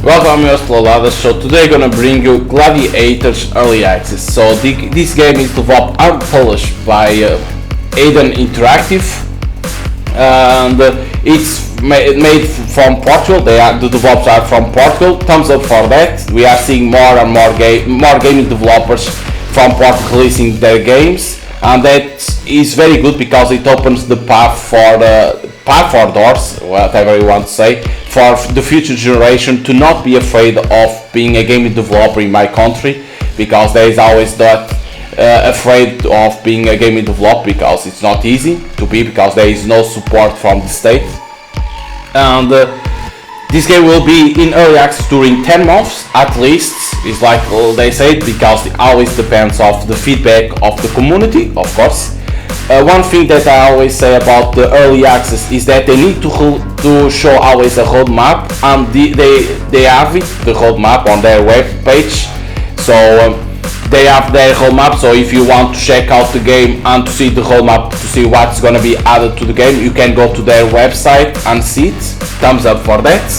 Welcome to theloladass. So today I'm gonna bring you Gladihators Early Access. So this game is developed and published by Warden Interactive, and it's made from Portugal. The developers are from Portugal. Thumbs up for that. We are seeing more and more gaming developers from Portugal releasing their games, and that is very good because it opens the path for doors, whatever you want to say, for the future generation to not be afraid of being a gaming developer in my country, because there is always that afraid of being a gaming developer because it's not easy to be, because there is no support from the state. And this game will be in early access during 10 months at least. It's like they say, because it always depends on the feedback of the community, of course. One thing that I always say about the early access is that they need to show always a roadmap, and they have it, the roadmap, on their web page. So they have their roadmap, so if you want to check out the game and to see the roadmap, to see what's going to be added to the game, you can go to their website and see it. Thumbs up for that.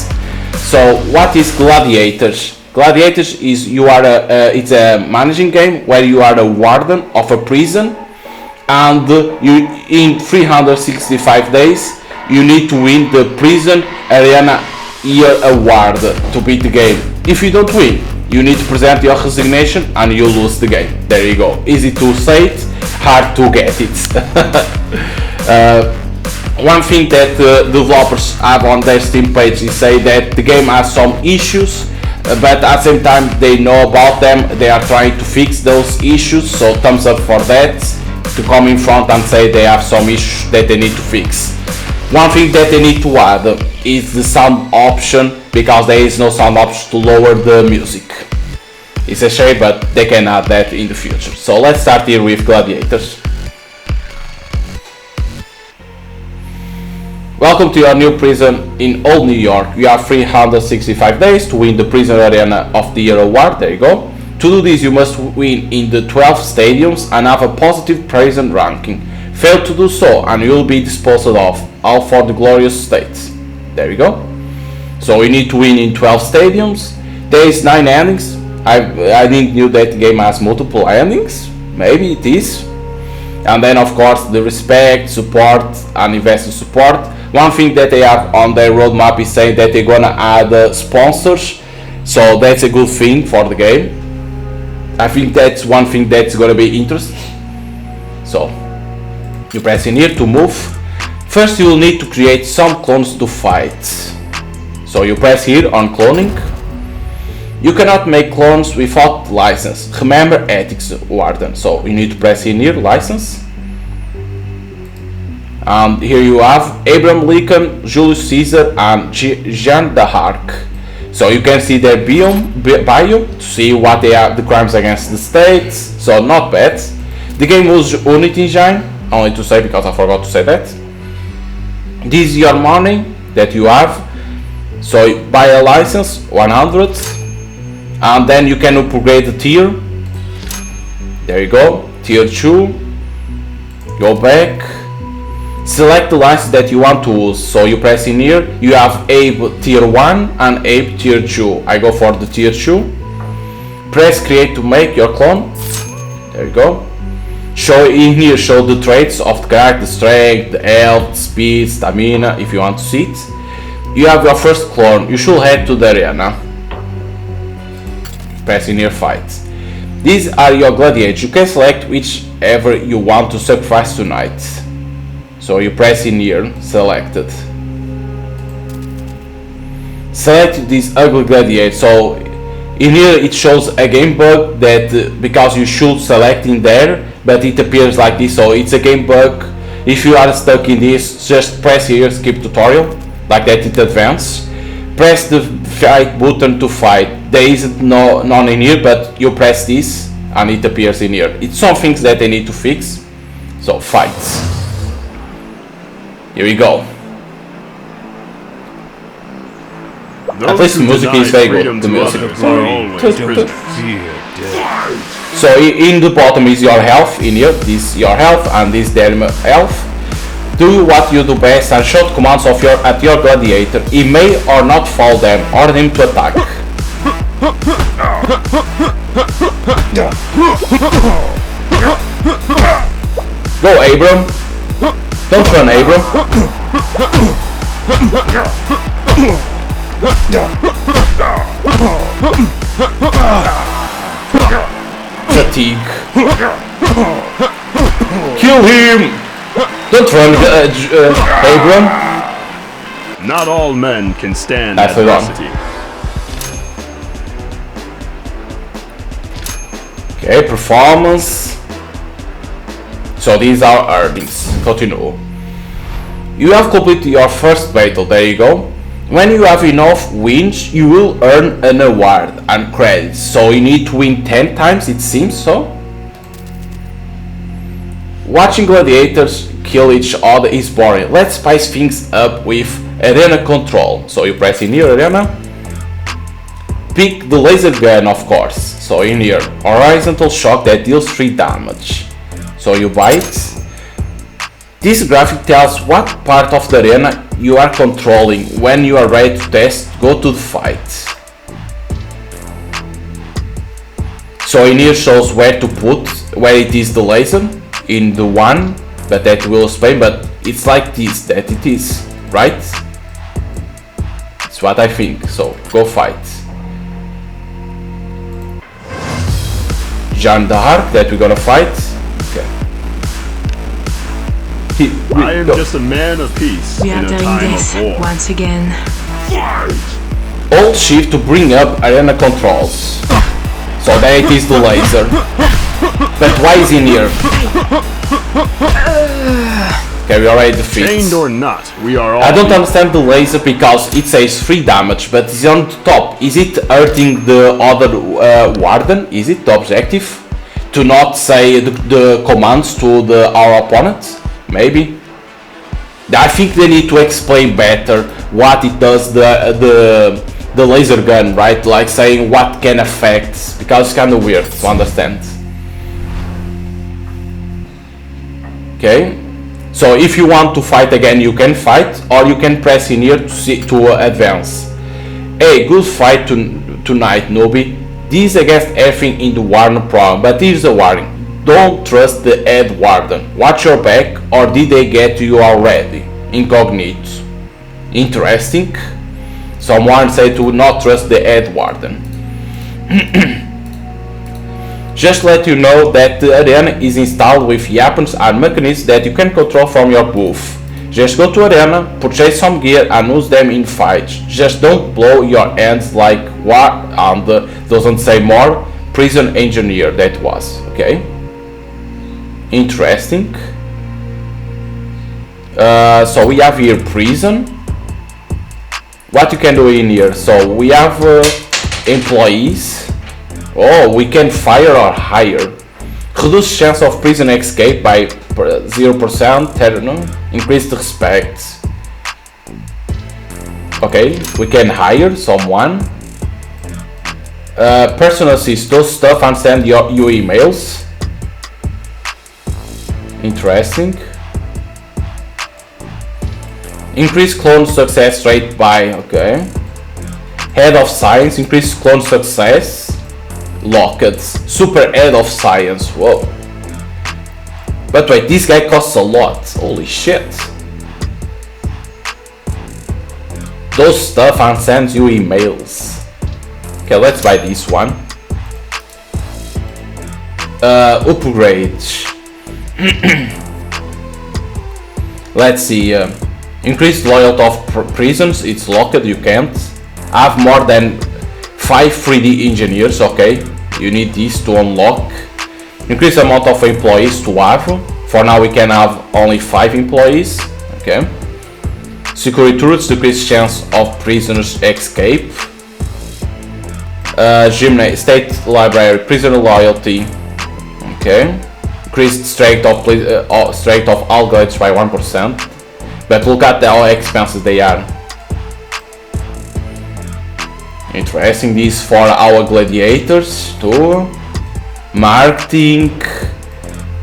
So what is Gladiators? Gladiators is it's a managing game where you are a warden of a prison, and you in 365 days you need to win the prison arena year award to beat the game. If you don't win, you need to present your resignation and you lose the game. There you go. Easy to say it, hard to get it. One thing that developers have on their Steam page is say that the game has some issues, but at the same time they know about them, they are trying to fix those issues, so thumbs up for that, to come in front and say they have some issues that they need to fix. One thing that they need to add is the sound option, because there is no sound option to lower the music. It's a shame, but they can add that in the future. So let's start here with Gladiators. Welcome to your new prison in Old New York. You have 365 days to win the Prison Arena of the Year award. There you go. To do this, you must win in the 12 stadiums and have a positive prison ranking. Fail to do so and you will be disposed of, all for the glorious state. There you go. So you need to win in 12 stadiums. There is 9 endings. I didn't know that the game has multiple endings. Maybe it is. And then of course the respect, support and investor support. One thing that they have on their roadmap is saying that they're gonna add sponsors. So that's a good thing for the game. I think that's one thing that's gonna be interesting. So you press in here to move. First you will need to create some clones to fight. So you press here on cloning. You cannot make clones without license. Remember ethics, Warden. So you need to press in here, license. And here you have Abraham Lincoln, Julius Caesar and Jeanne d'Arc. So you can see their bio to see what they are, the crimes against the state. So not bad. The game was Unity Engine, only to say because I forgot to say that. This is your money that you have. So buy a license, 100, and then you can upgrade the tier. There you go, tier 2. Go back. Select the license that you want to use. So you press in here. You have Abe tier 1 and Abe tier 2. I go for the tier 2. Press create to make your clone. There you go. Show in here, show the traits of the character, the strength, the health, speed, stamina, if you want to see it. You have your first clone. You should head to the arena. Press in here, fight. These are your gladiators. You can select whichever you want to sacrifice tonight. So you press in here, selected. Select this ugly gladiator. So in here it shows a game bug that because you should select in there, but it appears like this. So it's a game bug. If you are stuck in this, just press here, skip tutorial, like that it advances. Press the fight button to fight. There isn't none in here, but you press this and it appears in here. It's some things that they need to fix. So fights. Here we go. At least the music is very good. The music. So in the bottom is your health. In here, this is your health and this their health. Do what you do best and shout commands at your gladiator. He may or not follow them. Order him to attack. Go, Abram. Don't run, Abram. Fatigue. Kill him! Don't run, Abram. Not all men can stand adversity. Okay, performance. So these are earnings. Continue. You have completed your first battle. There you go. When you have enough wins, you will earn an award and credits. So you need to win 10 times, it seems so. Watching gladiators kill each other is boring. Let's spice things up with arena control. So you press in here, arena. Pick the laser gun, of course. So in here, horizontal shock that deals 3 damage. So you bite. This graphic tells what part of the arena you are controlling. When you are ready to test, go to the fight. So in here shows where to put, where it is the laser, in the one, but that will explain, but it's like this, that it is, right? It's what I think, so go fight. Jeanne d'Arc that we're gonna fight. Okay. I am just a man of peace We are in a doing time this of war. once again. Hold shift to bring up arena controls. So there it is, the laser. But why is in here? Okay, we already defeated. Chained or not, we are all. I don't understand the laser because it says 3 damage, but it's on the top. Is it hurting the other Warden? Is it the objective? To not say the commands to our opponent? Maybe. I think they need to explain better what it does, the laser gun, right? Like saying what can affect, because it's kind of weird to understand. Okay, so if you want to fight again, you can fight, or you can press in here to advance. Hey, good fight tonight, newbie. This against everything in the Warden program, but here's a warning. Don't trust the head Warden. Watch your back, or did they get to you already? Incognito. Interesting. Someone said to not trust the head Warden. Just let you know that the arena is installed with weapons and mechanisms that you can control from your booth. Just go to arena, purchase some gear and use them in fights. Just don't blow your hands like what on the doesn't say more prison engineer that was. Okay. Interesting. So we have here prison. What you can do in here? So we have employees. Oh, we can fire or hire. Reduce chance of prison escape by 0%. Increase the respect. Okay, we can hire someone. Personal assist, those stuff and send your emails. Interesting. Increase clone success rate by, okay. Head of science, increase clone success. Lockets, super head of science, whoa. But wait, this guy costs a lot, holy shit. Those stuff and sends you emails. Okay, let's buy this one. Upgrades. Let's see, increased loyalty of prisons, it's locked, you can't. Have more than 5 3D engineers, okay. You need these to unlock. Increase amount of employees to have. For now we can have only 5 employees, okay. Security turrets, decrease chance of prisoners escape. State library, prisoner loyalty, okay. Increased strength of all gladiators by 1%. But look at how expensive they are. Interesting, this for our gladiators too. Marketing.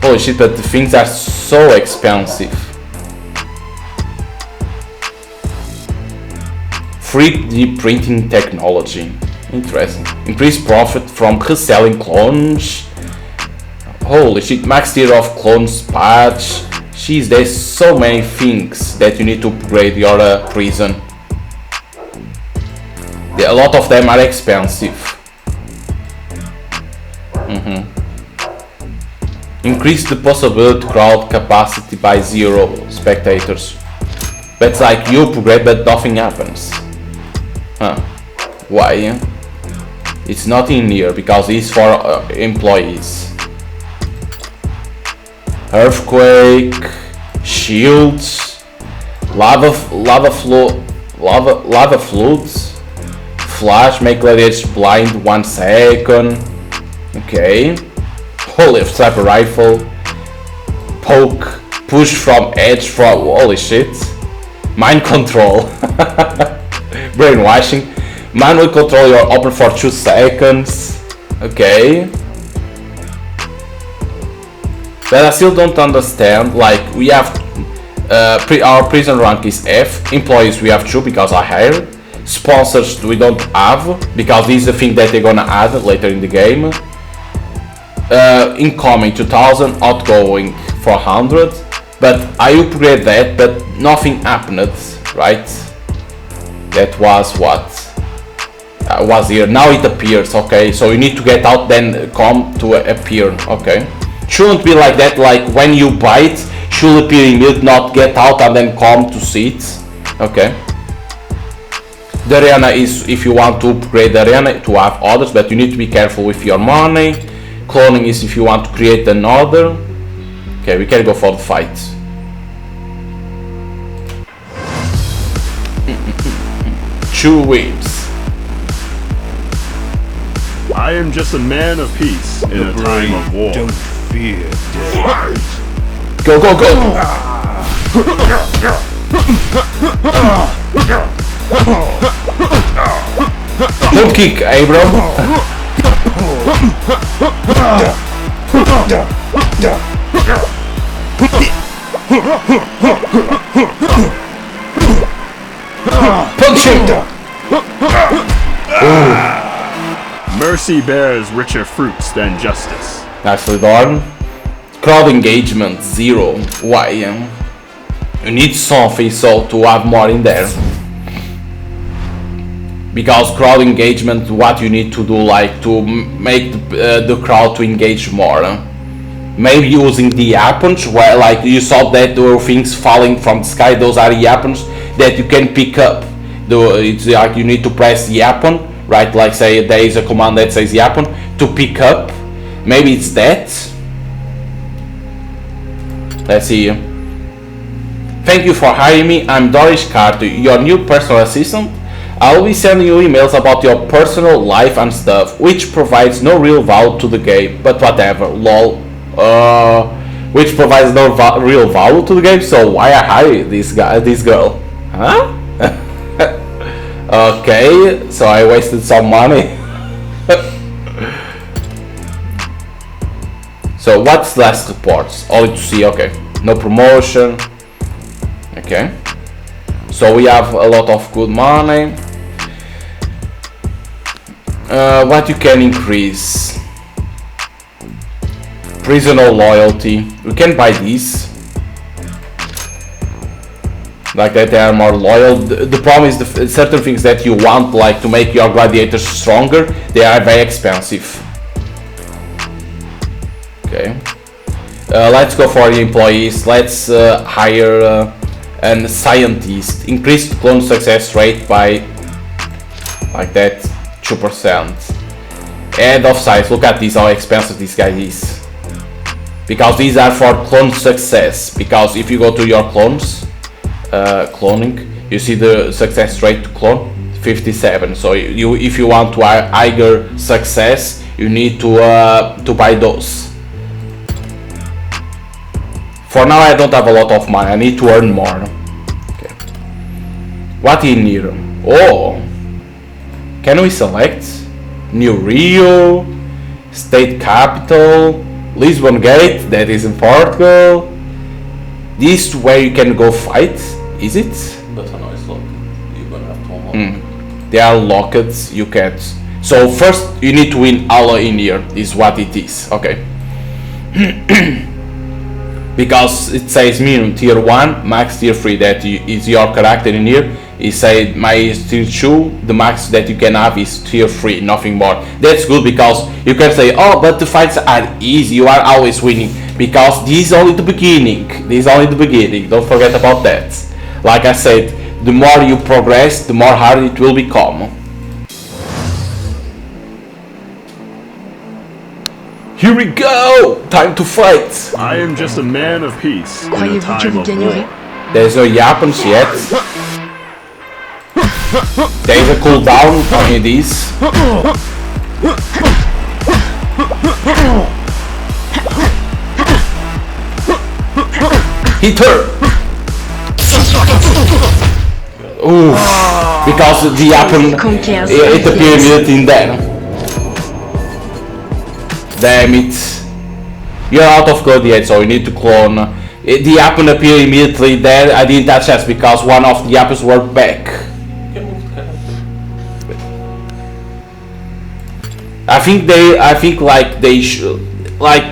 Holy shit, but the things are so expensive. 3D printing technology. Interesting. Increased profit from reselling clones. Holy shit, max tier of clones patch. Jeez, there's so many things that you need to upgrade your prison. A lot of them are expensive. Increase the possibility crowd capacity by 0 spectators. That's like you upgrade but nothing happens. Huh. Why? It's not in here because it's for employees. Earthquake, shields, lava floods, flash, make gladiators blind 1 second. Okay. Holy sniper rifle, poke, push from edge from holy shit, mind control, brainwashing, manual control your opera for 2 seconds. Okay. But I still don't understand, like we have our prison rank is F, employees we have 2 because I hired, sponsors we don't have because this is the thing that they're gonna add later in the game. Incoming 2000, outgoing 400, but I upgrade that but nothing happened, right? That was what was here. Now it appears. Okay, so you need to get out then come to appear. Okay, shouldn't be like that, like when you buy it should appear immediately, not get out and then come to see it. Okay, the arena is if you want to upgrade the arena to have others, but you need to be careful with your money. Cloning is if you want to create another. Okay, we can go for the fight. Two waves. I am just a man of peace in a time of war. Don't fear death. Go, go, go! Don't kick, Abram. Punch him! Mercy bears richer fruits than justice. Nicely done. Crowd engagement 0. Why? You need something so to have more in there. Because crowd engagement, what you need to do, like to make the crowd to engage more. Maybe using the weapons, where like you saw that there were things falling from the sky. Those are the weapons that you can pick up. It's like you need to press the weapon, right? Like say there is a command that says weapon to pick up. Maybe it's that. Let's see. Thank you for hiring me. I'm Doris Carter, your new personal assistant. I'll be sending you emails about your personal life and stuff, which provides no real value to the game, but whatever, lol. Which provides no real value to the game, so why I hire this girl? Huh? Okay, so I wasted some money. So what's last reports? Only to see, okay. No promotion. Okay. So we have a lot of good money. What you can increase? Prisoner loyalty. We can buy these. Like that they are more loyal. The problem is the certain things that you want, like to make your gladiators stronger, they are very expensive. Okay. Let's go for the employees. Let's hire a scientist. Increased clone success rate by like that 2%. Head of size. Look at this, how expensive this guy is. Because these are for clone success. Because if you go to your clones, cloning, you see the success rate to clone 57. So if you want to higher success, you need to buy those. For now I don't have a lot of money, I need to earn more. Okay. What in here? Oh, can we select? New Rio, State Capital, Lisbon Gate, that is in Portugal. This is where you can go fight, is it? But I know it's local. You're gonna have They are locked, you can't. So first you need to win all in here, is what it is, okay. Because it says minimum tier 1, max tier 3, that is your character in here. It said my tier 2, the max that you can have is tier 3, nothing more. That's good because you can say, oh, but the fights are easy, you are always winning. Because this is only the beginning, don't forget about that. Like I said, the more you progress, the more hard it will become. Here we go! Time to fight! I am just a man of peace in a time of war. There's no weapons yet. There's a cooldown on this. Hit her! Ooh, because the weapon, it appeared immediately in there. Damn it. You're out of Gladiators, so you need to clone. The weapon appeared immediately there. I didn't touch that because one of the weapons were back. I think like they should, like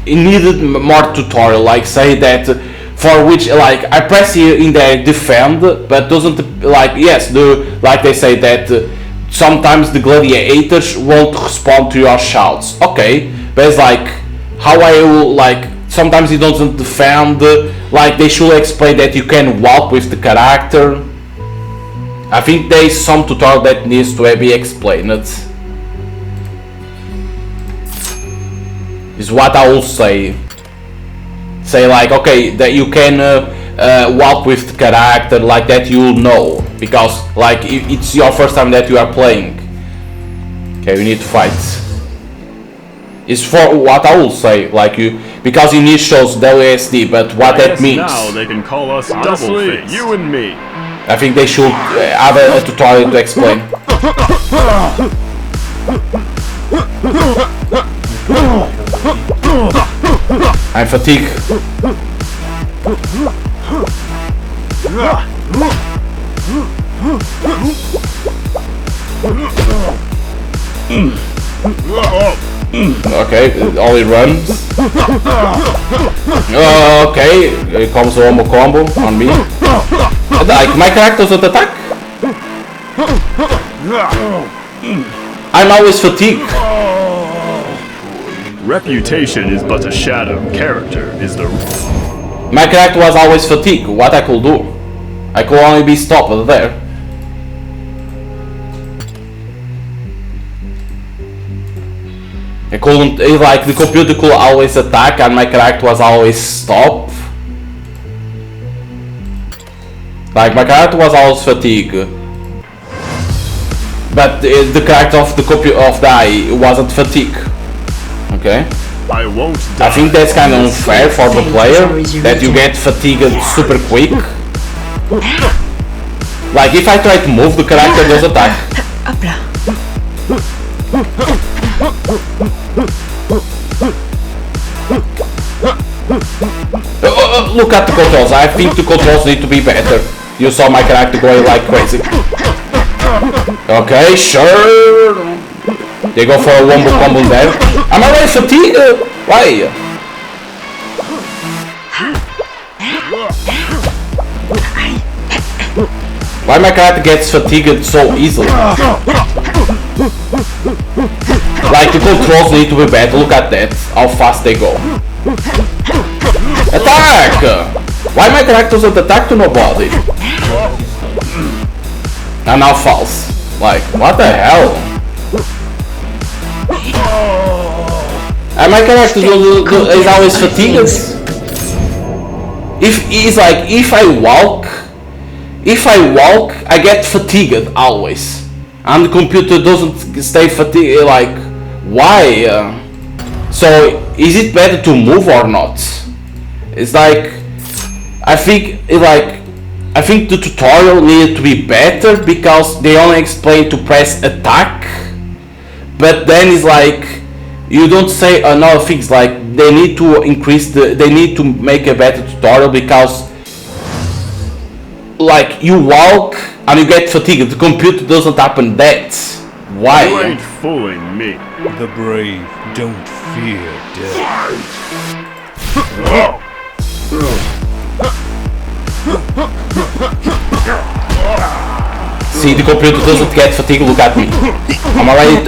it needed more tutorial, like say that for which, like I press here in there defend, but doesn't, like, yes, like they say that sometimes the gladiators won't respond to your shouts. Okay, but it's like how I will, like sometimes it doesn't defend, like they should explain that you can walk with the character. I think there is some tutorial that needs to be explained. Is what I will say. Say like, okay, that you can walk with the character, like that you'll know, because like it's your first time that you are playing. Okay, we need to fight. It's for what I will say, like you, because in this shows WSD, but what that means. Now they can call us double face, you and me. I think they should have a tutorial to explain. I'm fatigued. Okay, only runs. Okay, here comes a wombo combo on me. Like, my character doesn't attack. I'm always fatigued. Reputation is but a shadow. Character is the... My character was always fatigued. What I could do? I could only be stopped there. I couldn't, like the computer could always attack and my character was always stopped. Like my character was always fatigued. But the character of the eye wasn't fatigued. Okay. I won't die. I think that's kind of unfair for the player, that you get fatigued super quick. Like if I try to move, the character does attack. Look at the controls. I think the controls need to be better. You saw my character going like crazy. Okay, sure. They go for a wombo combo there. I'm already fatigued. Why? Why my character gets fatigued so easily? Like the controls need to be better. Look at that. How fast they go. Attack! Why my character doesn't attack to nobody? And now false. Like, what the hell? And my character is always fatigued. If I walk, I get fatigued always. And the computer doesn't stay fatigued. Like, why? So is it better to move or not? It's like, I think the tutorial needed to be better because they only explain to press attack, but then it's like you don't say another things, like they need to increase they need to make a better tutorial, because like you walk and you get fatigued. The computer doesn't happen that. Why? You ain't fooling me. The brave don't fear death. See, the computer doesn't get fatigued. Look at me. I'm already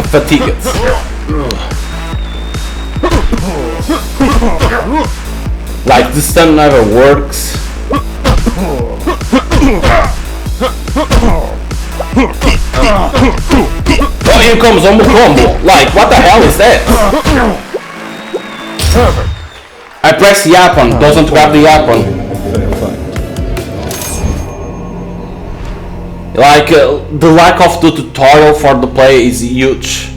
fatigued. Like the stun never works. Oh, here comes Ombo Combo. Like, what the hell is that? I press the icon, doesn't grab the icon. Like, the lack of the tutorial for the play is huge.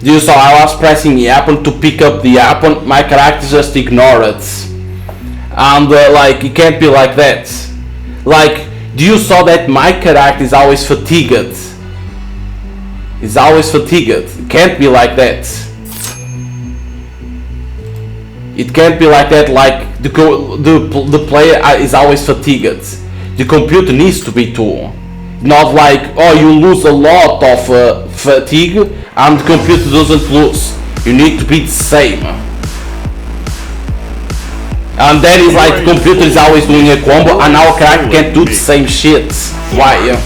Do you saw I was pressing the icon to pick up the icon, my character just ignored it. And like, it can't be like that. Like, do you saw that my character is always fatigued? Is always fatigued. It can't be like that. It can't be like that. Like the player is always fatigued. The computer needs to be too. Not like, oh, you lose a lot of fatigue and the computer doesn't lose. You need to be the same. And then it's like the computer is always doing a combo and our character can't do the same shit. Why?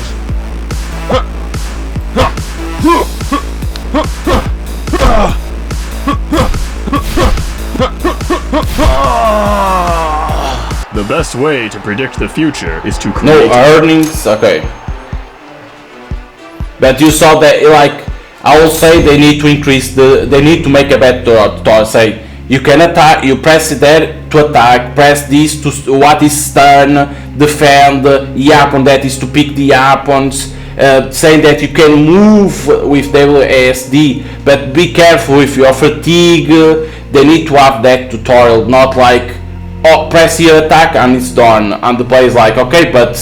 The best way to predict the future is to create No earnings, okay. But you saw that, like, I will say they need to increase they need to make a better tutorial. Say, you can attack, you press it there to attack, press this to what is stun, defend, weapon that is to pick the weapons, saying that you can move with WASD, but be careful if you're fatigue. They need to have that tutorial, not like, oh, press here attack and it's done, and the player is like, okay, but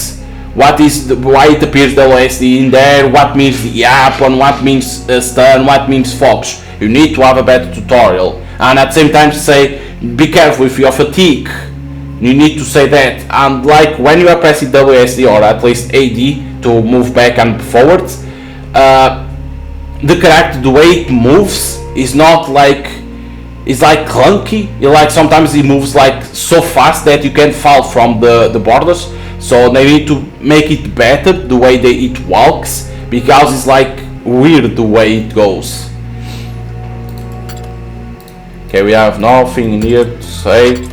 what is why it appears WASD in there, what means the weapon, what means stun, what means fox. You need to have a better tutorial, and at the same time say, be careful if you're fatigue. You need to say that, and like when you are pressing WASD or at least AD to move back and forward, the character, the way it moves is not like, it's like clunky. Like sometimes it moves like so fast that you can't fall from the borders. So they need to make it better the way it walks, because it's like weird the way it goes. Okay, we have nothing in here to say.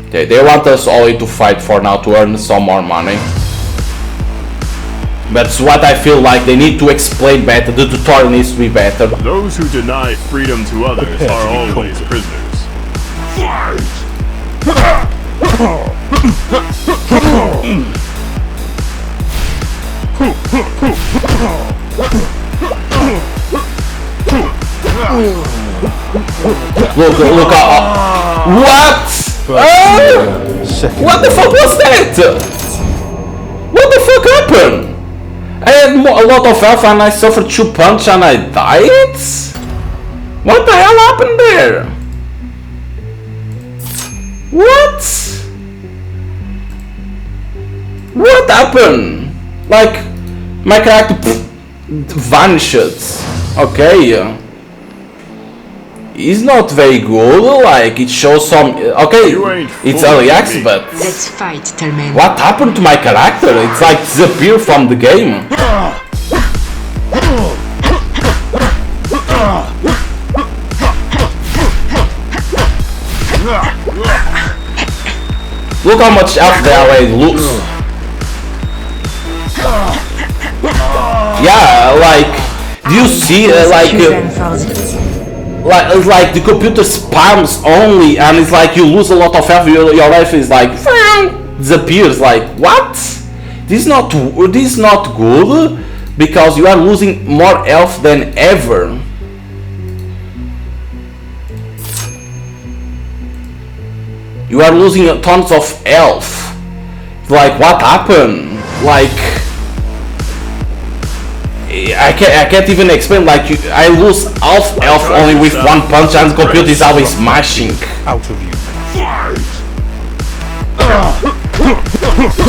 Okay, they want us only to fight for now to earn some more money. That's what I feel like they need to explain better. The tutorial needs to be better. Those who deny freedom to others are always prisoners. Look, what? What the fuck was that? What the fuck happened? I had a lot of health and I suffered 2 punches and I died? What the hell happened there? What? What happened? Like, my character vanished. Okay. It's not very good, like, it shows some... Okay, it's early access, but... Let's fight, Tellman. What happened to my character? It's like disappeared from the game. Look how much health they already lose. Yeah, like, do you see, like the computer spams only, and it's like you lose a lot of health. Your life is like disappears. Like, what? This is not good, because you are losing more health than ever. You are losing tons of health. Like, what happened? Like, I can't even explain. Like, I lose half health only with 1 punch, and the computer is always smashing. Out of you.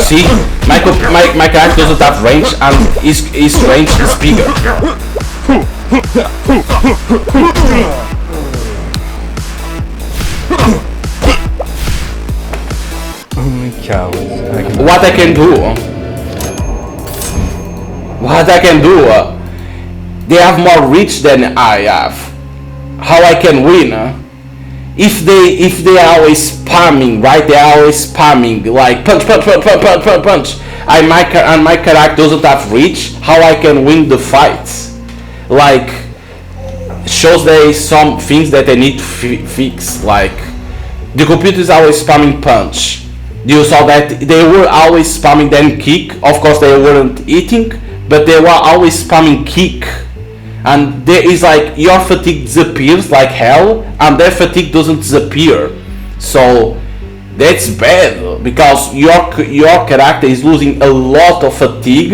See, my character doesn't have range, and his range is bigger. What I can do, they have more reach than I have. How I can win? If they are always spamming, right? They are always spamming like punch, and my character doesn't have reach. How I can win the fights? Like, shows there is some things that I need to fix. Like, the computer is always spamming punch. You saw that they were always spamming then kick. Of course they weren't eating, but they were always spamming kick. And there is like, your fatigue disappears like hell, and their fatigue doesn't disappear. So that's bad, because your character is losing a lot of fatigue,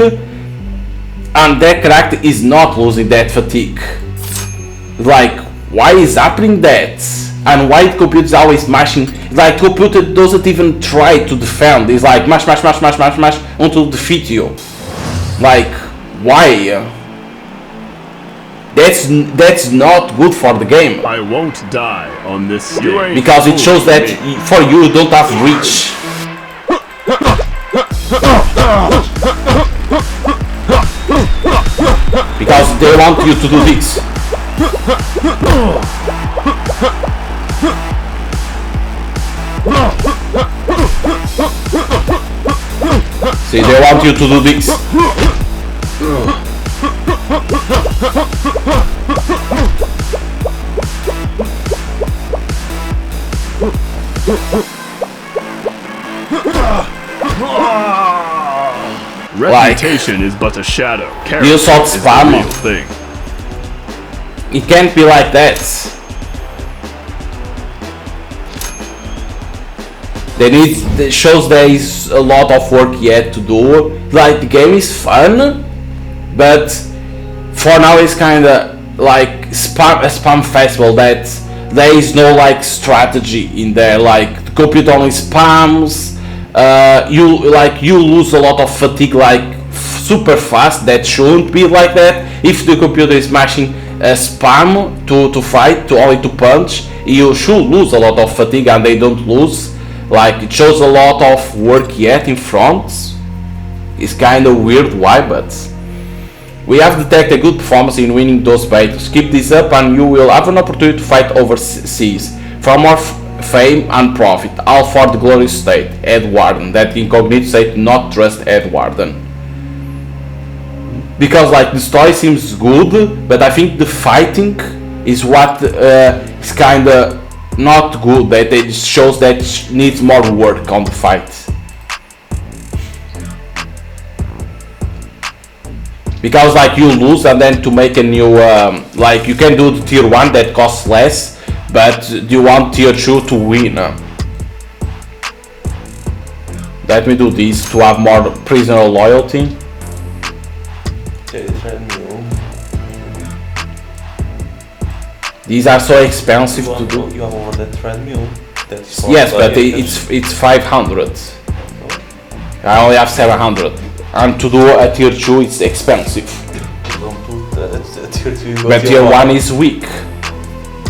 and their character is not losing that fatigue. Like, why is happening that? And why the computer is always mashing? Like, computer doesn't even try to defend. It's like mash until defeat you. Like, why? That's not good for the game. I won't die on this stage. Because it shows that for you don't have reach. Because they want you to do this. See, they want you to do this. Reputation is but a shadow. You saw Character is the spam. real thing. It can't be like that. It shows there is a lot of work yet to do. Like, the game is fun, but for now it's kinda like a spam festival that there is no like strategy in there. Like, the computer only spams. You lose a lot of fatigue like super fast. That shouldn't be like that. If the computer is mashing spam to fight, only to punch, you should lose a lot of fatigue, and they don't lose. Like, it shows a lot of work yet in front. It's kind of weird why, but we have detected a good performance in winning those battles. Keep this up and you will have an opportunity to fight overseas for more fame and profit, all for the glorious state. Ed Warden. That incognito said not trust Ed Warden. Because like, the story seems good, but I think the fighting is what is kinda not good. That it shows that needs more work on the fight. Because like, you lose, and then to make a new like, you can do the tier 1 that costs less, but you want tier 2 to win. Let me do this to have more prisoner loyalty. These are so expensive to do. You have over that treadmill. That's Yes, but it's 500. I only have 700. And to do a tier 2 it's expensive. But tier 1 is weak.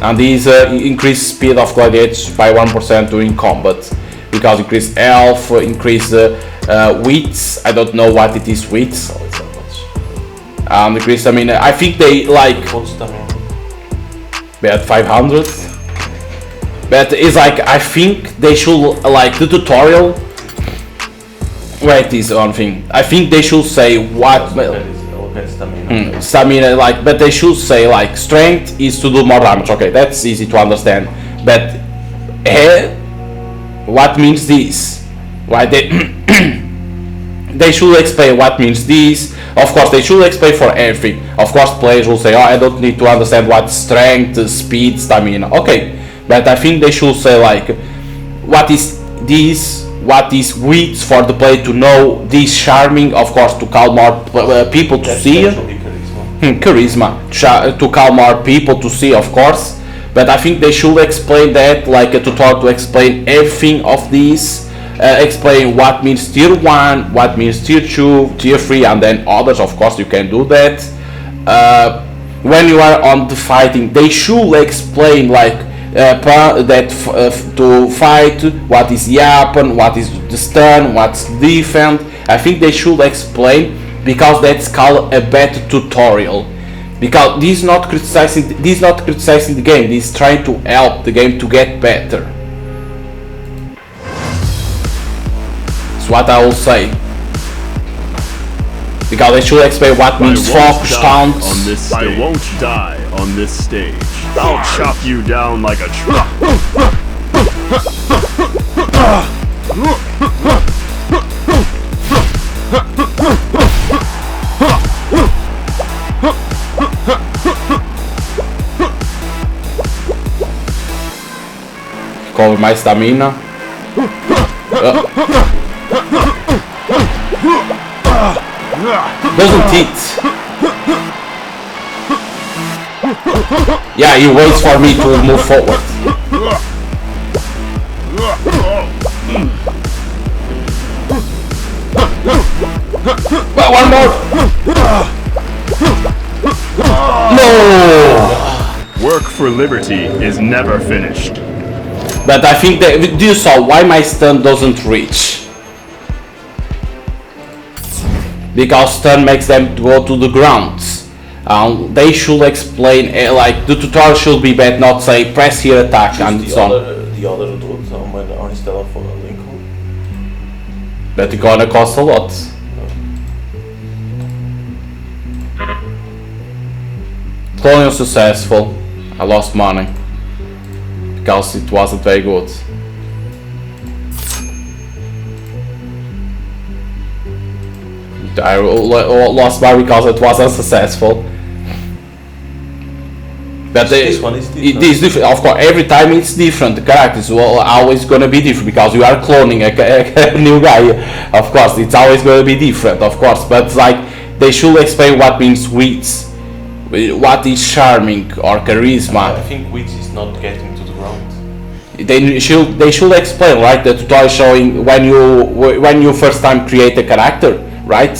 And these increase speed of gladiators by 1% during combat. Because increase health, increase wits. I don't know what it is wits. Increase stamina. I think they like. But 500. But it's like, I think they should like the tutorial. Wait, this one thing. I think they should say what stamina, like, but they should say like strength is to do more damage. Okay, that's easy to understand. But what means this? Why they they should explain what means this. Of course, they should explain for everything. Of course, players will say, "Oh, I don't need to understand what strength, speed, stamina." Okay, but I think they should say like, what is this? What is wit for the player to know? This charming, of course, to call more people to see. Charisma to call more people to see, of course. But I think they should explain that, like a tutorial to explain everything of this. explain what means tier 1, what means tier 2, tier 3, and then others. Of course you can do that. When you are on the fighting, they should explain like to fight, what is yapping, what is the stun, what's defense. I think they should explain, because that's called a better tutorial. Because this is not criticizing the game, this is trying to help the game to get better. That's what I will say. Because they should explain what means focus taunts. I won't die on this stage. I'll chop you down like a tree. Cover my stamina. Doesn't it? Yeah, he waits for me to move forward. Well, one more. No. Work for liberty is never finished. But I think that, do you saw why my stun doesn't reach? Because stun makes them go to the ground. They should explain, like the tutorial should be bad, not say press here attack and so on. The other dude on instead of Lincoln. But it's gonna cost a lot. Cloning was successful. I lost money because it wasn't very good. I lost money because it was unsuccessful. But This one is different. it is different. Of course, every time it's different. The characters are always gonna be different because you are cloning a new guy. Of course, it's always gonna be different. Of course, but like they should explain what means wits, what is charming or charisma. I think Witch is not getting to the ground. They should explain, right? The tutorial showing when you first time create a character, right?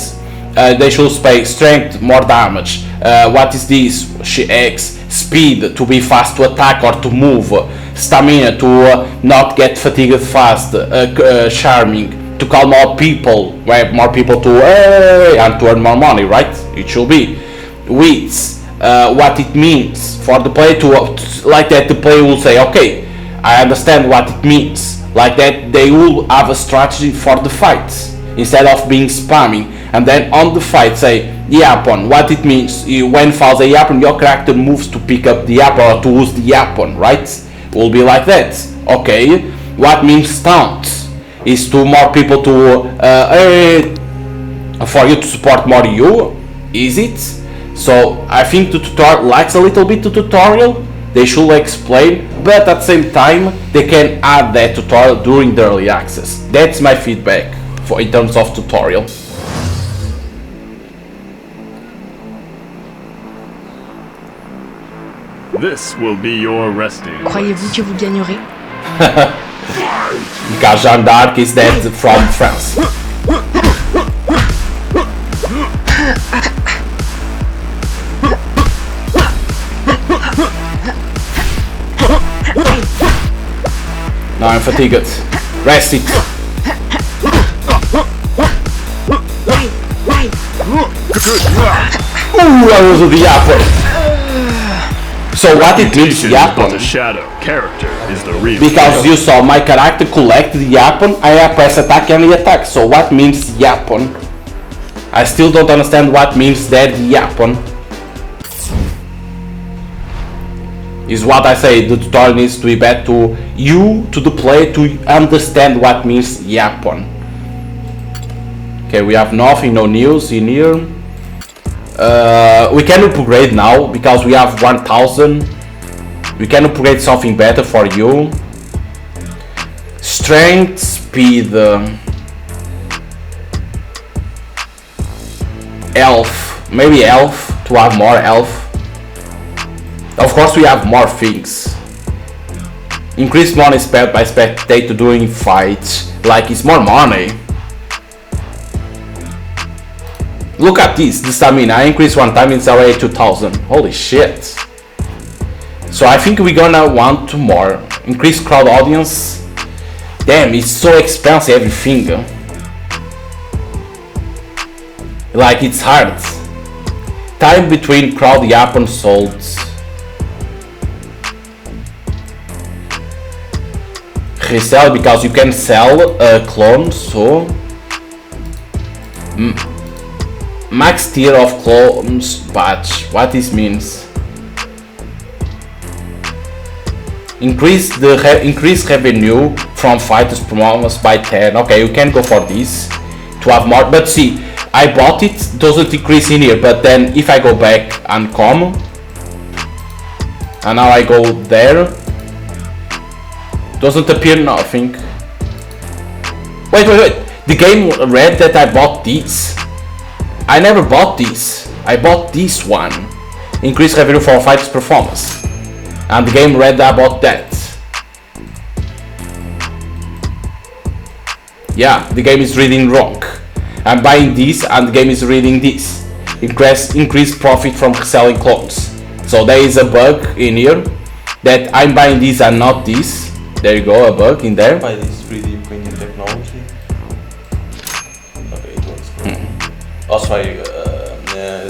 They should say strength, more damage. What is this? X speed, to be fast to attack or to move. Stamina, to not get fatigued fast. Charming, to call more people, more people to and to earn more money, right? It should be. Wits, what it means for the player to like that. The player will say, okay, I understand what it means. Like that, they will have a strategy for the fights instead of being spamming. And then on the fight say Yapon, what it means. When falls a Yapon, your character moves to pick up the Yapon or to use the Yapon, right? Will be like that. Okay, what means taunt is to more people to for you to support more you. Is it? So I think the tutorial lacks a little bit the tutorial. They should explain, but at the same time they can add that tutorial during the early access. That's my feedback for in terms of tutorial. This will be your resting. Croyez-vous que vous gagnerez? Because Jeanne d'Arc is dead from France. Now I'm fatigued. Rest it. Ooh, I was with the apple. So what it means, But Yapon? the shadow character is the real. Because you saw my character collect the Yapon, I press attack and he attack. So what means Yapon? I still don't understand what means that Yapon. Is what I say, the tutorial needs to be better to you, to the player, to understand what means Yapon. Okay, we have nothing, no news in here. We can upgrade now because we have 1000. We can upgrade something better for you. Strength, speed, health, maybe health, to have more health. Of course we have more things. Increase money spent by spectator during fights. Like it's more money. Look at this, the stamina. I increased one time, it's already 2000. Holy shit. So I think we're gonna want more. Increase crowd audience. Damn, it's so expensive everything. Like it's hard. Time between crowd weapon sold. Resell because you can sell clones, so max tier of clones patch. What this means? Increase revenue from fighters performance by 10. Okay, you can go for this to have more, but see, I bought it, doesn't increase in here, but then if I go back and come, and now I go there, doesn't appear nothing. Wait, the game read that I bought this. I never bought this. I bought this one. Increase revenue for fighters performance. And the game read about that. Yeah, the game is reading wrong. I'm buying this and the game is reading this. Increase profit from selling clones. So there is a bug in here that I'm buying this and not this. There you go, a bug in there. By this 3D printing technology. Okay, it works. Also,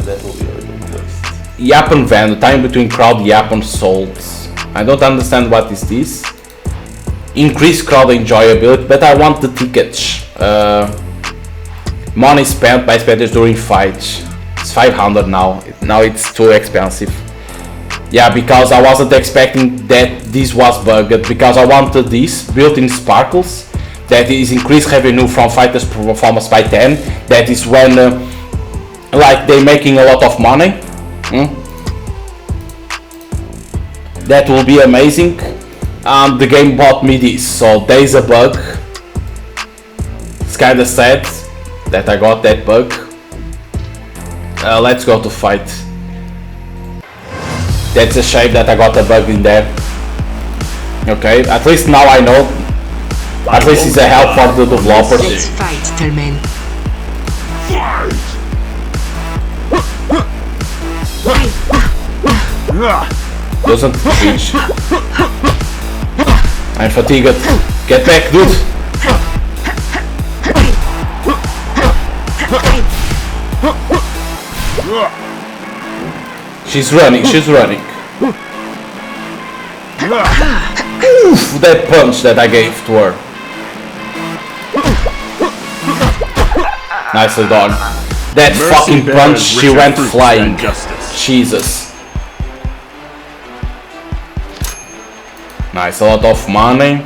that will be replaced. Yappen van, time between crowd yappen sold. I don't understand what is this. Increase crowd enjoyability, but I want the tickets. Money spent by spectators during fights. It's 500 now. Now it's too expensive. Yeah, because I wasn't expecting that this was bugged, because I wanted this built-in sparkles that is increased revenue from fighters performance by 10. That is when like they making a lot of money. That will be amazing. And the game bought me this, so there is a bug. It's kinda sad that I got that bug. Let's go to fight. That's a shame that I got a bug in there. Okay, at least now I know. At least it's a help for the developers. Let's fight, Tellman. Doesn't reach. I'm fatigued. Get back, dude. She's running. Oof, that punch that I gave to her. Nicely done. That fucking punch, she went flying. Jesus. Nice, a lot of money.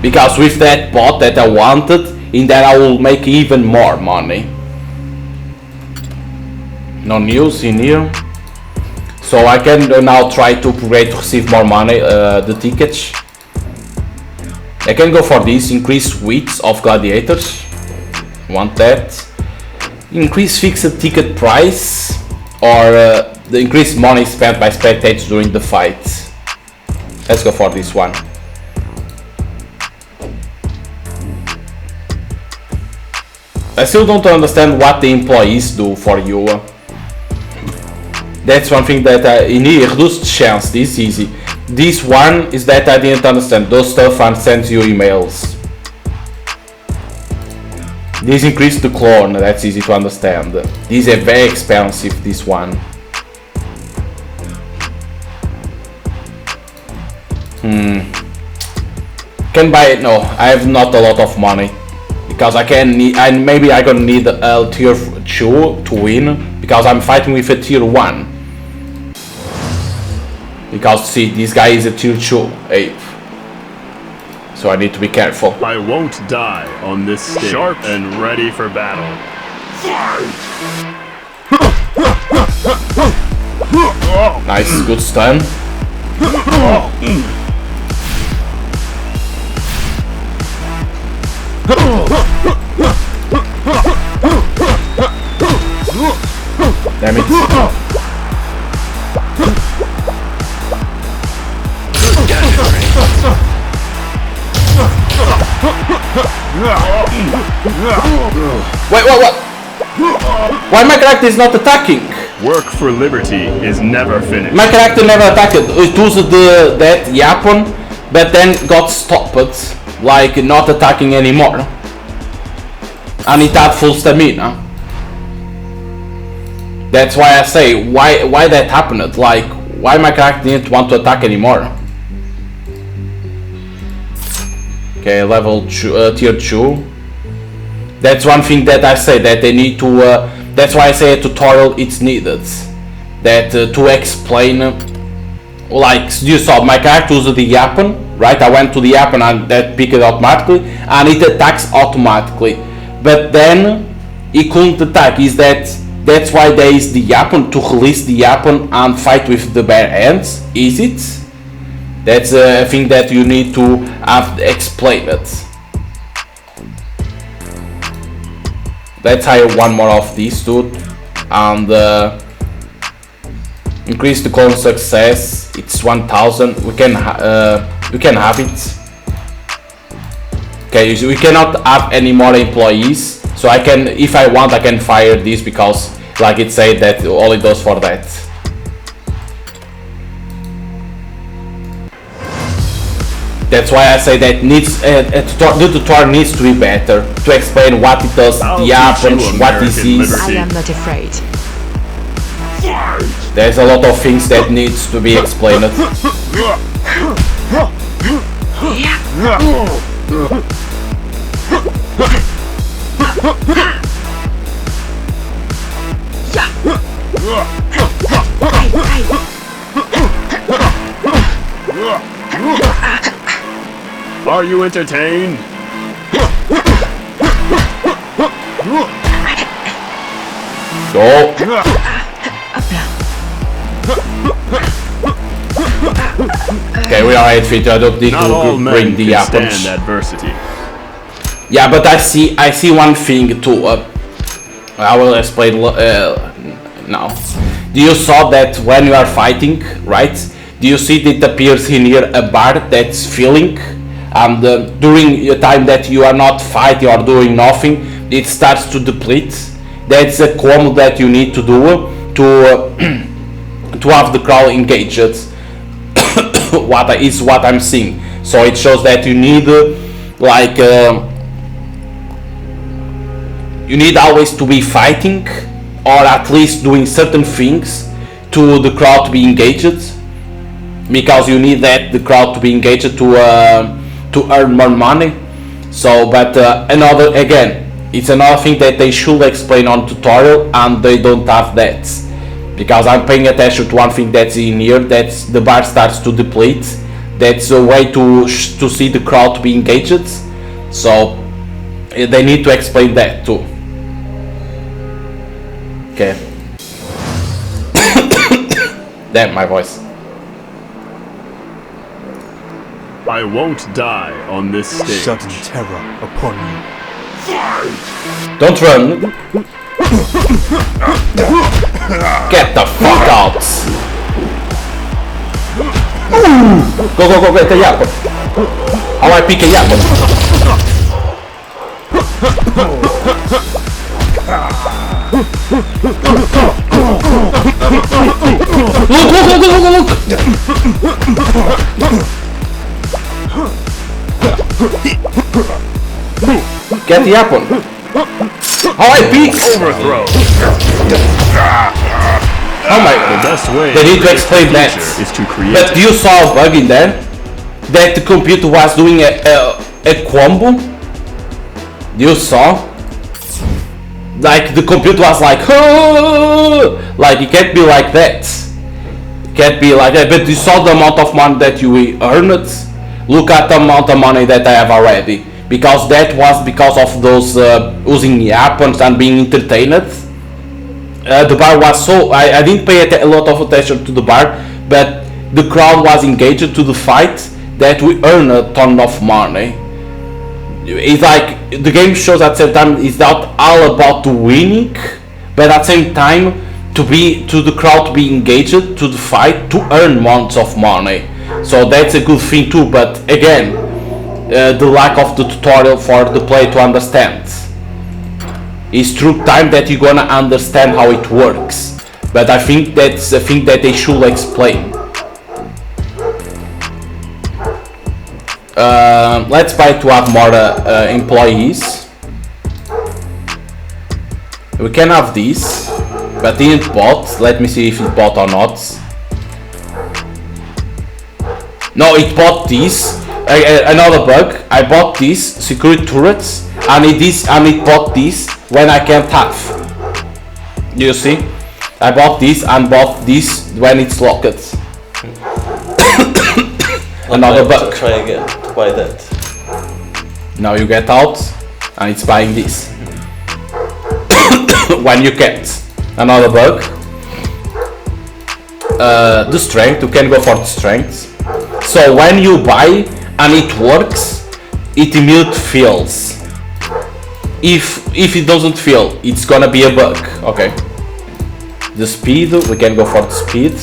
Because with that bot that I wanted, in that I will make even more money. No news in here. So I can now try to upgrade to receive more money, the tickets. I can go for this, increase width of Gladiators. Want that. Increase fixed ticket price, or the increased money spent by spectators during the fight. Let's go for this one. I still don't understand what the employees do for you. That's one thing that in here, reduced chance, this is easy. This one is that I didn't understand, those stuff and sends you emails. This increased the clone, that's easy to understand. These are very expensive, this one. Can buy it? No, I have not a lot of money. Because I can need, and maybe I gonna need a tier 2 to win, because I'm fighting with a tier 1. Because see, this guy is a tier 2 ape, so I need to be careful. I won't die on this stage. Sharp and ready for battle. Nice, good stun. Damn it. Wait, what? Why my character is not attacking? Work for liberty is never finished. My character never attacked. It used that weapon, but then got stopped, like not attacking anymore. And it had full stamina. That's why I say, why that happened? Like, why my character didn't want to attack anymore? Okay, level tier 2. That's one thing that I say, that they need to, that's why I say a tutorial it's needed. That to explain, like you saw, my character used the weapon, right? I went to the weapon and that picked it automatically, and it attacks automatically. But then, he couldn't attack, that's why there is the weapon, to release the weapon and fight with the bare hands, is it? That's a thing that you need to have explained it. Let's hire one more of these two and increase the colon success. It's 1000. We can have it. Okay, we cannot have any more employees, so I can, if I want, I can fire this because, like it said, that only does for that. That's why I say that needs the tutorial needs to be better to explain what it does, the weapons, what this is. I am not afraid. There's a lot of things that needs to be explained. Are you entertained? Go. Okay, we are 8 feet. I don't need to bring the weapons. Adversity. Yeah, but I see one thing too. I will explain now. Do you saw that when you are fighting, right? Do you see it appears in here a bar that's filling, and during the time that you are not fighting or doing nothing, it starts to deplete. That's a combo that you need to do to have the crowd engaged. What I'm seeing. So it shows that you need like you need always to be fighting, or at least doing certain things to the crowd to be engaged, because you need the crowd to be engaged to earn more money. So, but it's another thing that they should explain on tutorial, and they don't have that, because I'm paying attention to one thing that's in here, that's the bar starts to deplete. That's a way to see the crowd to be engaged, so they need to explain that too. Okay. Damn, my voice. I won't die on this stage. Sudden terror upon you. Don't run. Get the fuck out. Go, get the yapper. How I pick a yapper? Look! Get the apple. How I peek? Overthrow. Oh my The god. best way They need to explain that. is to create. But you saw a bug in there? That the computer was doing a combo? You saw? Like the computer was like, oh! Like it can't be like that. It can't be like that. But you saw the amount of money that you earned? Look at the amount of money that I have already. Because that was because of those using weapons and being entertained. The bar was so... I didn't pay a lot of attention to the bar, but the crowd was engaged to the fight that we earned a ton of money. It's like the game shows at the same time it's not all about winning, but at the same time to the crowd to be engaged to the fight to earn months of money. So that's a good thing too. But again, the lack of the tutorial for the player to understand. It's through time that you're gonna understand how it works. But I think that's a thing that they should explain. Let's buy to have more employees. We can have this, but didn't bought. Let me see if it bought or not. No, it bought this. Another bug. I bought this security turrets, and it bought this when I can't have. You see? I bought this and bought this when it's locked. Another bug. Try again to buy that. Now you get out and it's buying this. When you can't. Another bug. The strength, you can go for the strength. So when you buy and it works, it immediately fills. If it doesn't fill, it's gonna be a bug. Okay. The speed, we can go for the speed.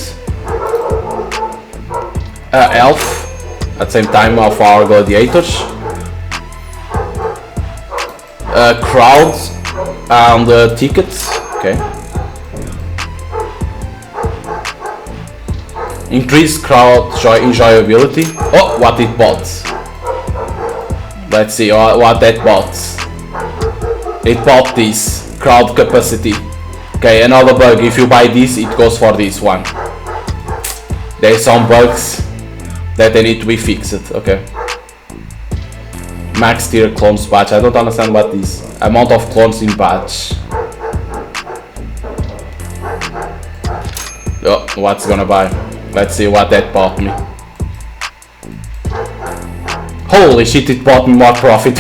Health, at the same time of our gladiators. Crowd and tickets. Okay. Increase crowd enjoyability. Oh, what it bought. Let's see what that bought. It bought this crowd capacity. Okay, another bug. If you buy this, it goes for this one. There's some bugs that they need to be fixed. Okay. Max tier clones batch. I don't understand what this. Amount of clones in batch. Oh, what's gonna buy? Let's see what that bought me. Holy shit, it bought me more profit.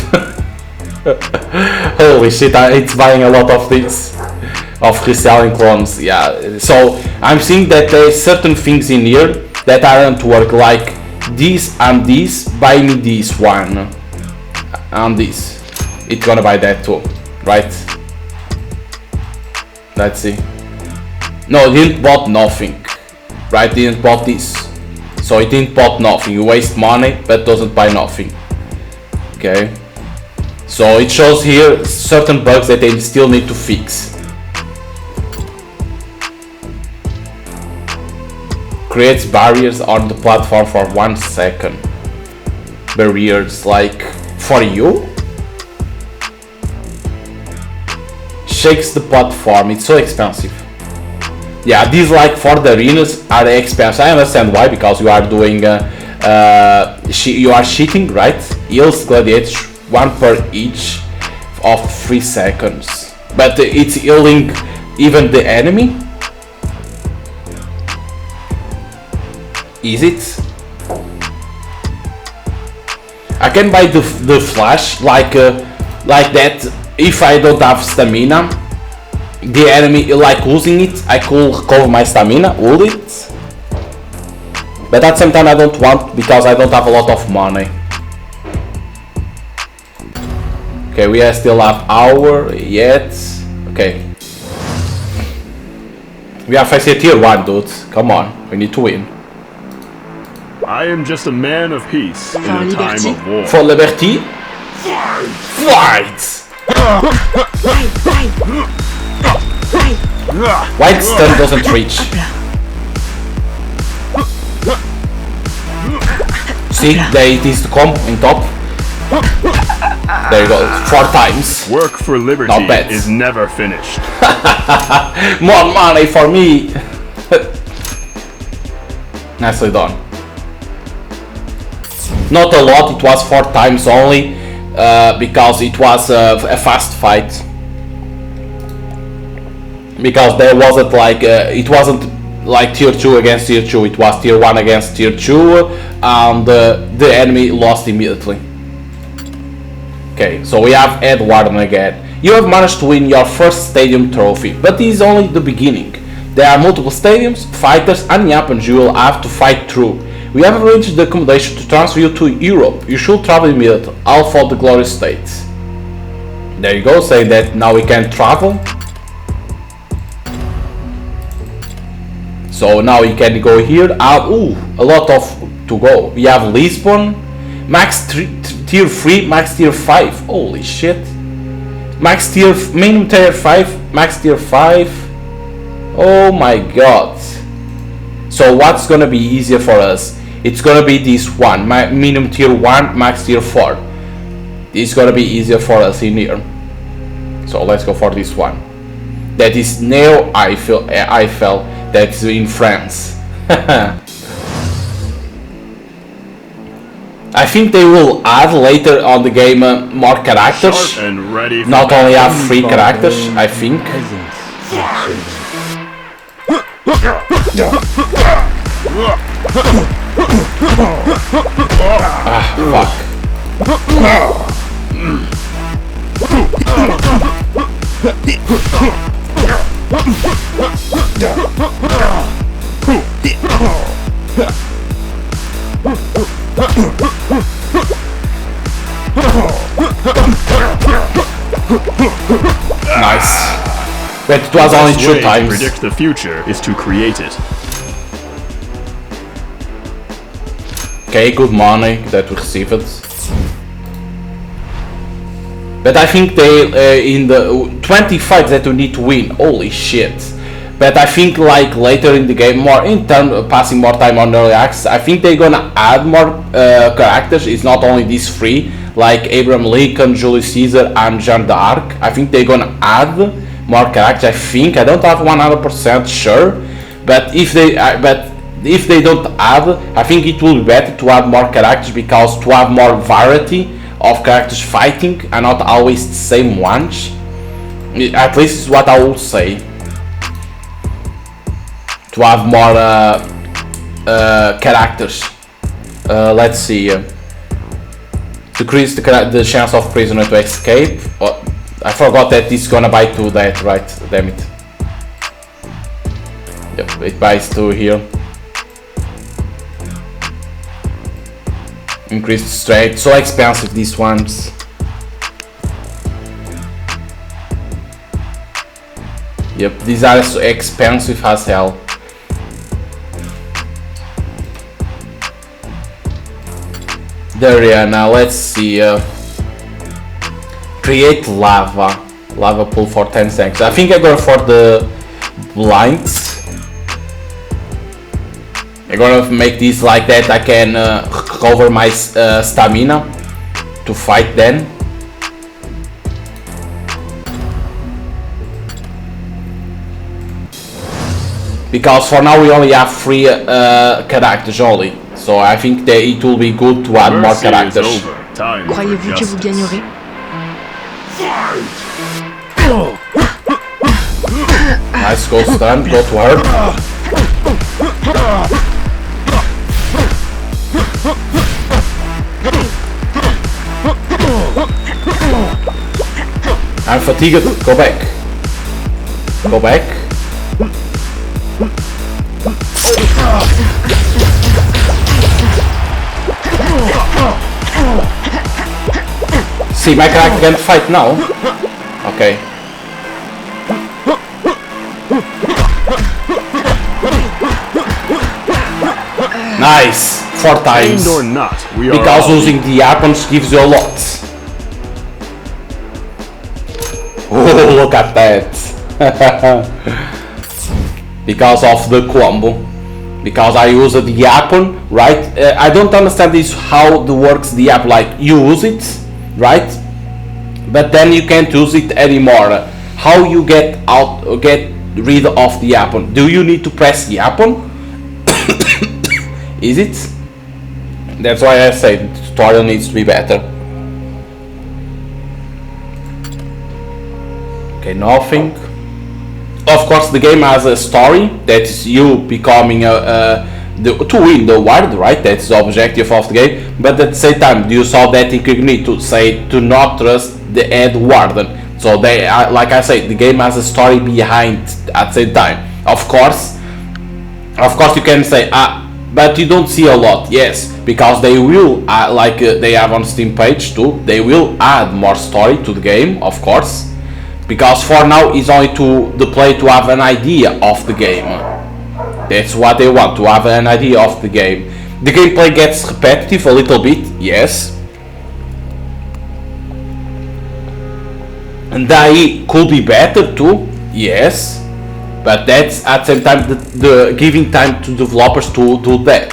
Holy shit, it's buying a lot of this. Of reselling clones, yeah. So I'm seeing that there's certain things in here that aren't work, like this and this. Buy me this one and this. It's gonna buy that too, right? Let's see. No, it didn't bought nothing, right? Didn't bought this, so it didn't bought nothing. You waste money, but doesn't buy nothing. Okay. So it shows here certain bugs that they still need to fix. Creates barriers on the platform for 1 second. Barriers like for you? Shakes the platform, it's so expensive. Yeah, these like for the arenas are expensive. I understand why, because you are doing you are cheating, right? Heals gladiators 1 per each of 3 seconds. But it's healing even the enemy. Is it? I can buy the flash like that. If I don't have stamina, the enemy like losing it, I could recover my stamina, would it? But at the same time I don't want, because I don't have a lot of money. Okay, we still have hour yet. Okay. We are facing tier 1, dude. Come on, we need to win. I am just a man of peace in a time of war. For liberty? Fight! White stun doesn't reach. See, there it is, the comp in top. There you go, 4 times. Work for liberty is never finished. More money for me. Nicely done. Not a lot, it was 4 times only, because it was a fast fight. Because there wasn't like, it wasn't like tier 2 against tier 2, it was tier 1 against tier 2, and the enemy lost immediately. Okay, so we have Warden again. You have managed to win your first stadium trophy, but this is only the beginning. There are multiple stadiums, fighters, and weapons you will have to fight through. We have arranged the accommodation to transfer you to Europe. You should travel immediately, half of the glorious states. There you go, saying that now we can travel. So now you can go here. Ooh, a lot of to go. We have Lisbon, max tier 3, max tier 5. Holy shit. Max tier, minimum tier 5, max tier 5. Oh my god. So what's gonna be easier for us? It's gonna be this one, minimum tier 1, max tier 4. It's gonna be easier for us in here. So let's go for this one. That is Neo Eiffel, that's in France. I think they will add later on the game more characters. Sharp and ready for Not only have 3 characters, I think. Ah, fuck. Nice. But it was only 2 times. To predict the future is to create it. Okay, good money that we received. But I think they in the 25 that we need to win. Holy shit! But I think like later in the game, more in terms of passing more time on early access, I think they're gonna add more characters. It's not only these 3 like Abraham Lincoln, Julius Caesar, and Jeanne d'Arc. I think they're gonna add more characters. I think I don't have 100% sure, but if they don't add, I think it will be better to add more characters because to have more variety of characters fighting and not always the same ones. At least is what I will say. To have more characters. Let's see. Decrease the chance of prisoner to escape. Oh, I forgot that it's gonna buy 2 that, right? Damn it. Yep, it buys 2 here. Increased strength, so expensive these ones. Yep, these are so expensive as hell. There we are. Now let's see. Create lava pool for 10 seconds. I think I go for the blinds. I'm gonna make this like that. I can recover my stamina to fight then. Because for now we only have 3 characters only. So I think that it will be good to add more characters. Croyez-vous que vous gagnerez? Nice, go stun, go to her. I'm fatigued, go back. Go back. See, my character can fight now. Okay. Nice! 4 times. Or not, we are because using the weapons gives you a lot. Oh, look at that! Because of the combo. Because I use the weapon, right? I don't understand this how the works the app. Like you use it, right? But then you can't use it anymore. How you get rid of the weapon? Do you need to press the weapon? Is it? That's why I say the tutorial needs to be better. Okay, nothing. Of course, the game has a story that is you becoming to win the award, right? That's the objective of the game. But at the same time, you saw that incognito say to not trust the head warden. So they, like I said, the game has a story behind at the same time. Of course, you can say, but you don't see a lot. Yes, because they will, like they have on Steam page too. They will add more story to the game, of course. Because for now it's only to the player to have an idea of the game. That's what they want, to have an idea of the game. The gameplay gets repetitive a little bit, yes. And they could be better too, yes, but that's at the same time the giving time to developers to do that.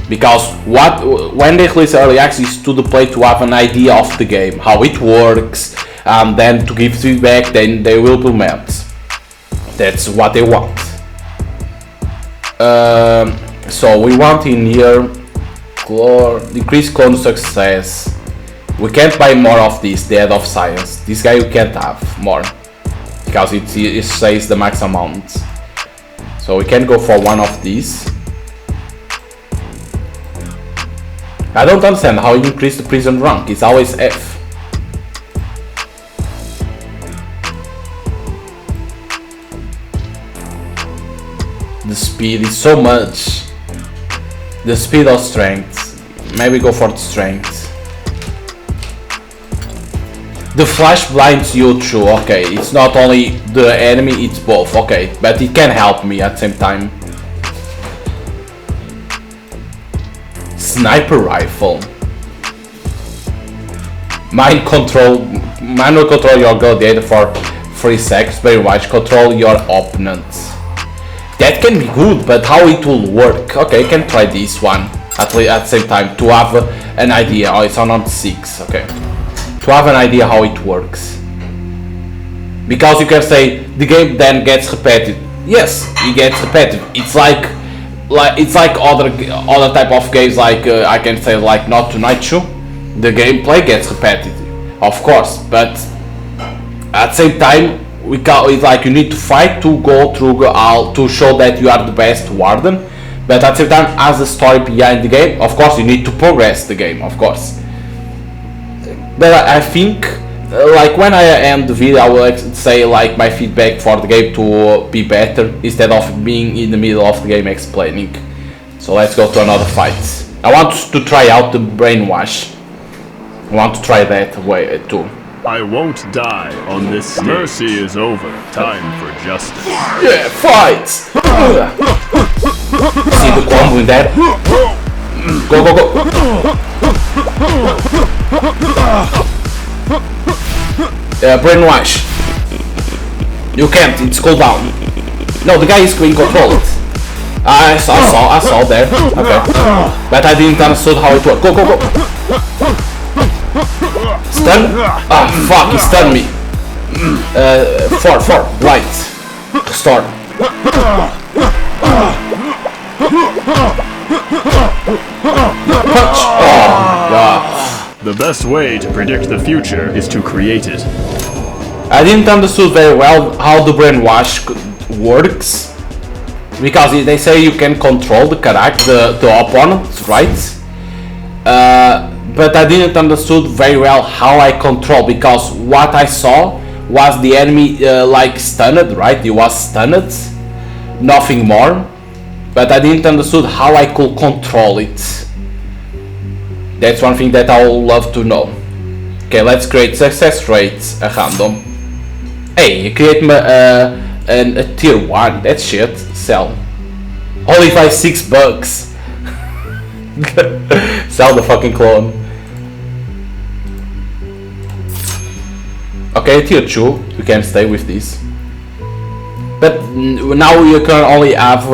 Because when they release early access to the player to have an idea of the game, how it works, and then to give feedback, then they will implement. That's what they want. So we want in here decrease clone success. We can't buy more of this, the head of science. This guy we can't have more because it says the max amount. So we can go for one of these. I don't understand how you increase the prison rank. It's always F. The speed is so much. The speed or strength. Maybe go for the strength. The flash blinds you too, okay, it's not only the enemy, it's both, okay, but it can help me at the same time. Sniper rifle. Manual control your gladiator for 3 seconds, very much control your opponents. That can be good, but how it will work? Okay, I can try this one at the same time to have an idea. Oh, it's on 6, okay. To have an idea how it works, because you can say the game then gets repetitive. Yes, it gets repetitive. It's like other type of games, like I can say like Not Tonight Show. The gameplay gets repetitive, of course, but at the same time it's like you need to fight to go through all to show that you are the best Warden. But at the same time, as a story behind the game, of course you need to progress the game, of course. But I think, like when I end the video, I will say like my feedback for the game to be better instead of being in the middle of the game explaining. So let's go to another fight. I want to try out the brainwash. I want to try that way too. I won't die on this stage. Mercy is over. Time for justice. Yeah, fight! See the combo in that? Go, go, go! Brainwash. You can't, it's cooldown. No, the guy is being controlled. I saw there. Okay. But I didn't understand how it worked. Go, go, go! Stun? Ah, fuck, he stunned me. 4, light. Storm. Punch! Oh, God. The best way to predict the future is to create it. I didn't understand very well how the brainwash works, because they say you can control the character, the opponent, right? But I didn't understand very well how I control, because what I saw was the enemy like stunned, right? He was stunned, nothing more. But I didn't understand how I could control it. That's one thing that I would love to know. Okay, let's create success rates, a random. Hey, create a tier 1, that's shit, sell. Only if I $6. Sell the fucking clone. Okay, tier 2, you can stay with this. But now you can only have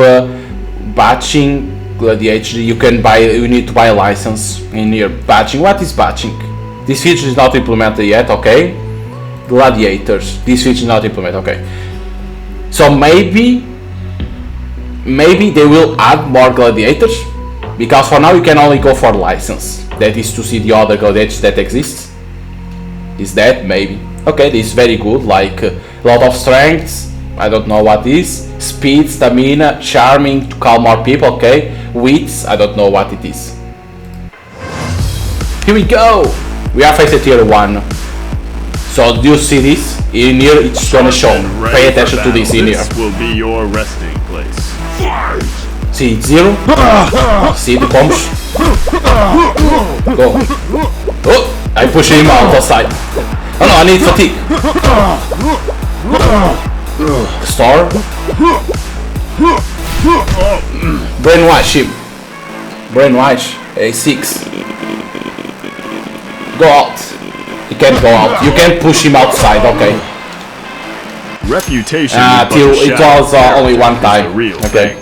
batching, Gladiators. You need to buy a license in here. Batching, what is batching? This feature is not implemented yet, okay. Gladiators, this feature is not implemented, okay. So maybe they will add more gladiators, because for now you can only go for license. That is to see the other gladiators that exist. Is that maybe? Okay, this is very good, like a lot of strengths, I don't know what is. Speed, stamina, charming to call more people, okay. Wits, I don't know what it is. Here we go! We are facing tier 1. So do you see this? In here it's gonna show. Pay attention to this in here. This will be your resting place. See, it's 0. See the combos. Go. Oh, I push him out the side. Oh no, I need fatigue. Star. Brainwash him. Brainwash. A6. Go out. He can't go out. You can't push him outside. Okay. Reputation Till it was only one time. Okay.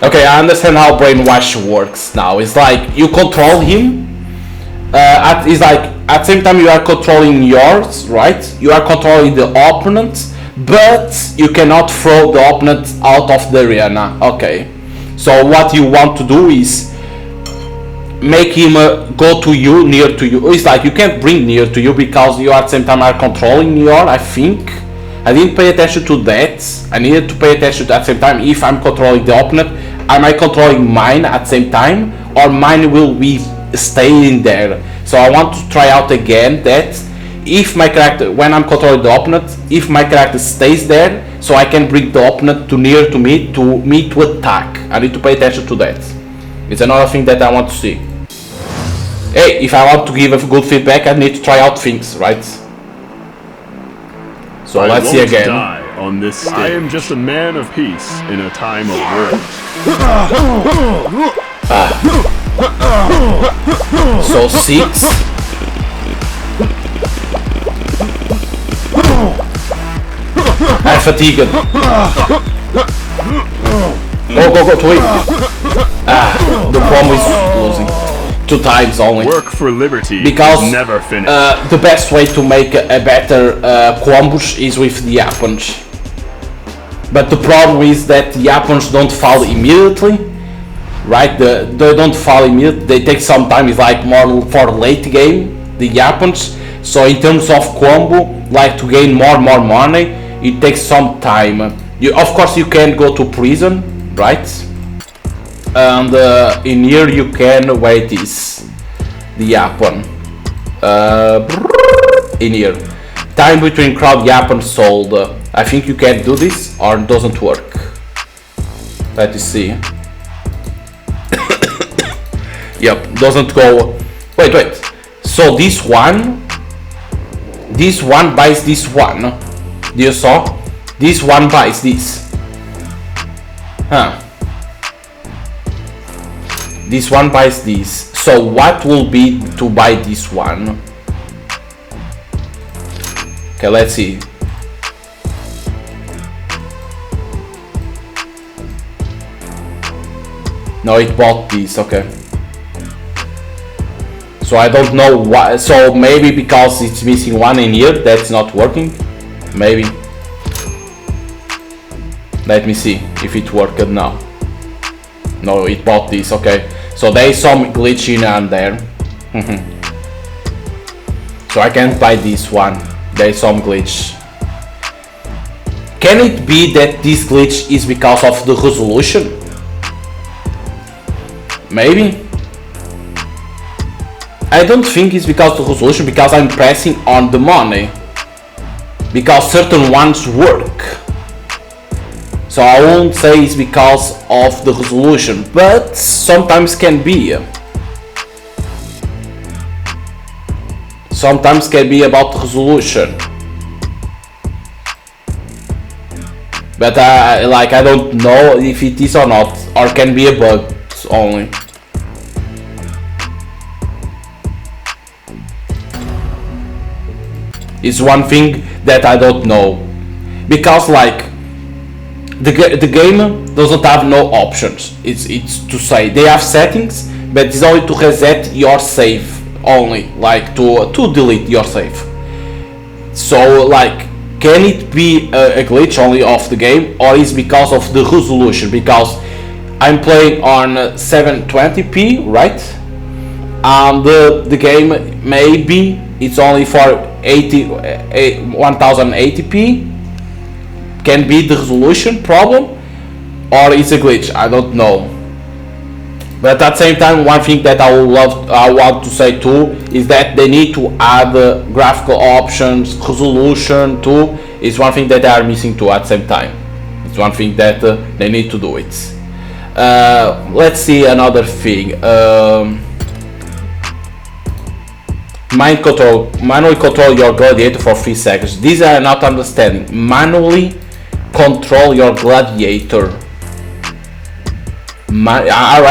Okay, I understand how brainwash works now. It's like you control him. It's like at the same time you are controlling yours, right? You are controlling the opponent, but you cannot throw the opponent out of the arena. Okay. So what you want to do is make him go to you, near to you. It's like you can't bring near to you because you at the same time are controlling your, I think. I didn't pay attention to that. I needed to pay attention at the same time if I'm controlling the opponent. Am I controlling mine at the same time? Or mine will be staying there? So I want to try out again that if my character, when I'm controlling the opponent, if my character stays there, so I can bring the opponent to near to me to attack. I need to pay attention to that. It's another thing that I want to see. Hey, if I want to give a good feedback, I need to try out things, right? So let's see again. Die on this stage. I am just a man of peace in a time of war. So 6. I'm fatigued. Go to him. The bomb is losing. 2 times only. Work for liberty because is never finished. The best way to make a better combos is with the punch. But the problem is that the punch don't fall immediately, right? They don't fall immediately. They take some time. It's like more for late game, the punch. So in terms of combo, like to gain more money, it takes some time. Of course you can go to prison, right? And in here you can wait this the yappon in here time between crowd yappon sold. I think you can do this or it doesn't work. Let us see. Yep, doesn't go. Wait, so this one buys this one. Do you saw? This one buys this. Huh. This one buys this. So what will be to buy this one? Okay, let's see. No, it bought this. Okay. So I don't know why. So maybe because it's missing one in here, that's not working. Maybe. Let me see if it worked now. No, it bought this. Okay. So there is some glitch in and there. So I can't buy this one. There is some glitch. Can it be that this glitch is because of the resolution? Maybe. I don't think it's because of the resolution, because I'm pressing on the money. Because certain ones work. So I won't say it's because of the resolution, but sometimes can be. Sometimes can be about the resolution. But I don't know if it is or not, or can be a bug only. It's one thing that I don't know, because like the game doesn't have no options. It's to say they have settings, but it's only to reset your save only, like to delete your save. So like, can it be a glitch only of the game, or is because of the resolution? Because I'm playing on 720p, right? And the game maybe it's only for 1080p. Can be the resolution problem, or it's a glitch. I don't know. But at the same time, one thing that I want to say too is that they need to add graphical options, resolution too. Is one thing that they are missing too at the same time. It's one thing that they need to do it. Let's see another thing. Manually control your gladiator for 3 seconds. These are not understanding. Manually control your gladiator. I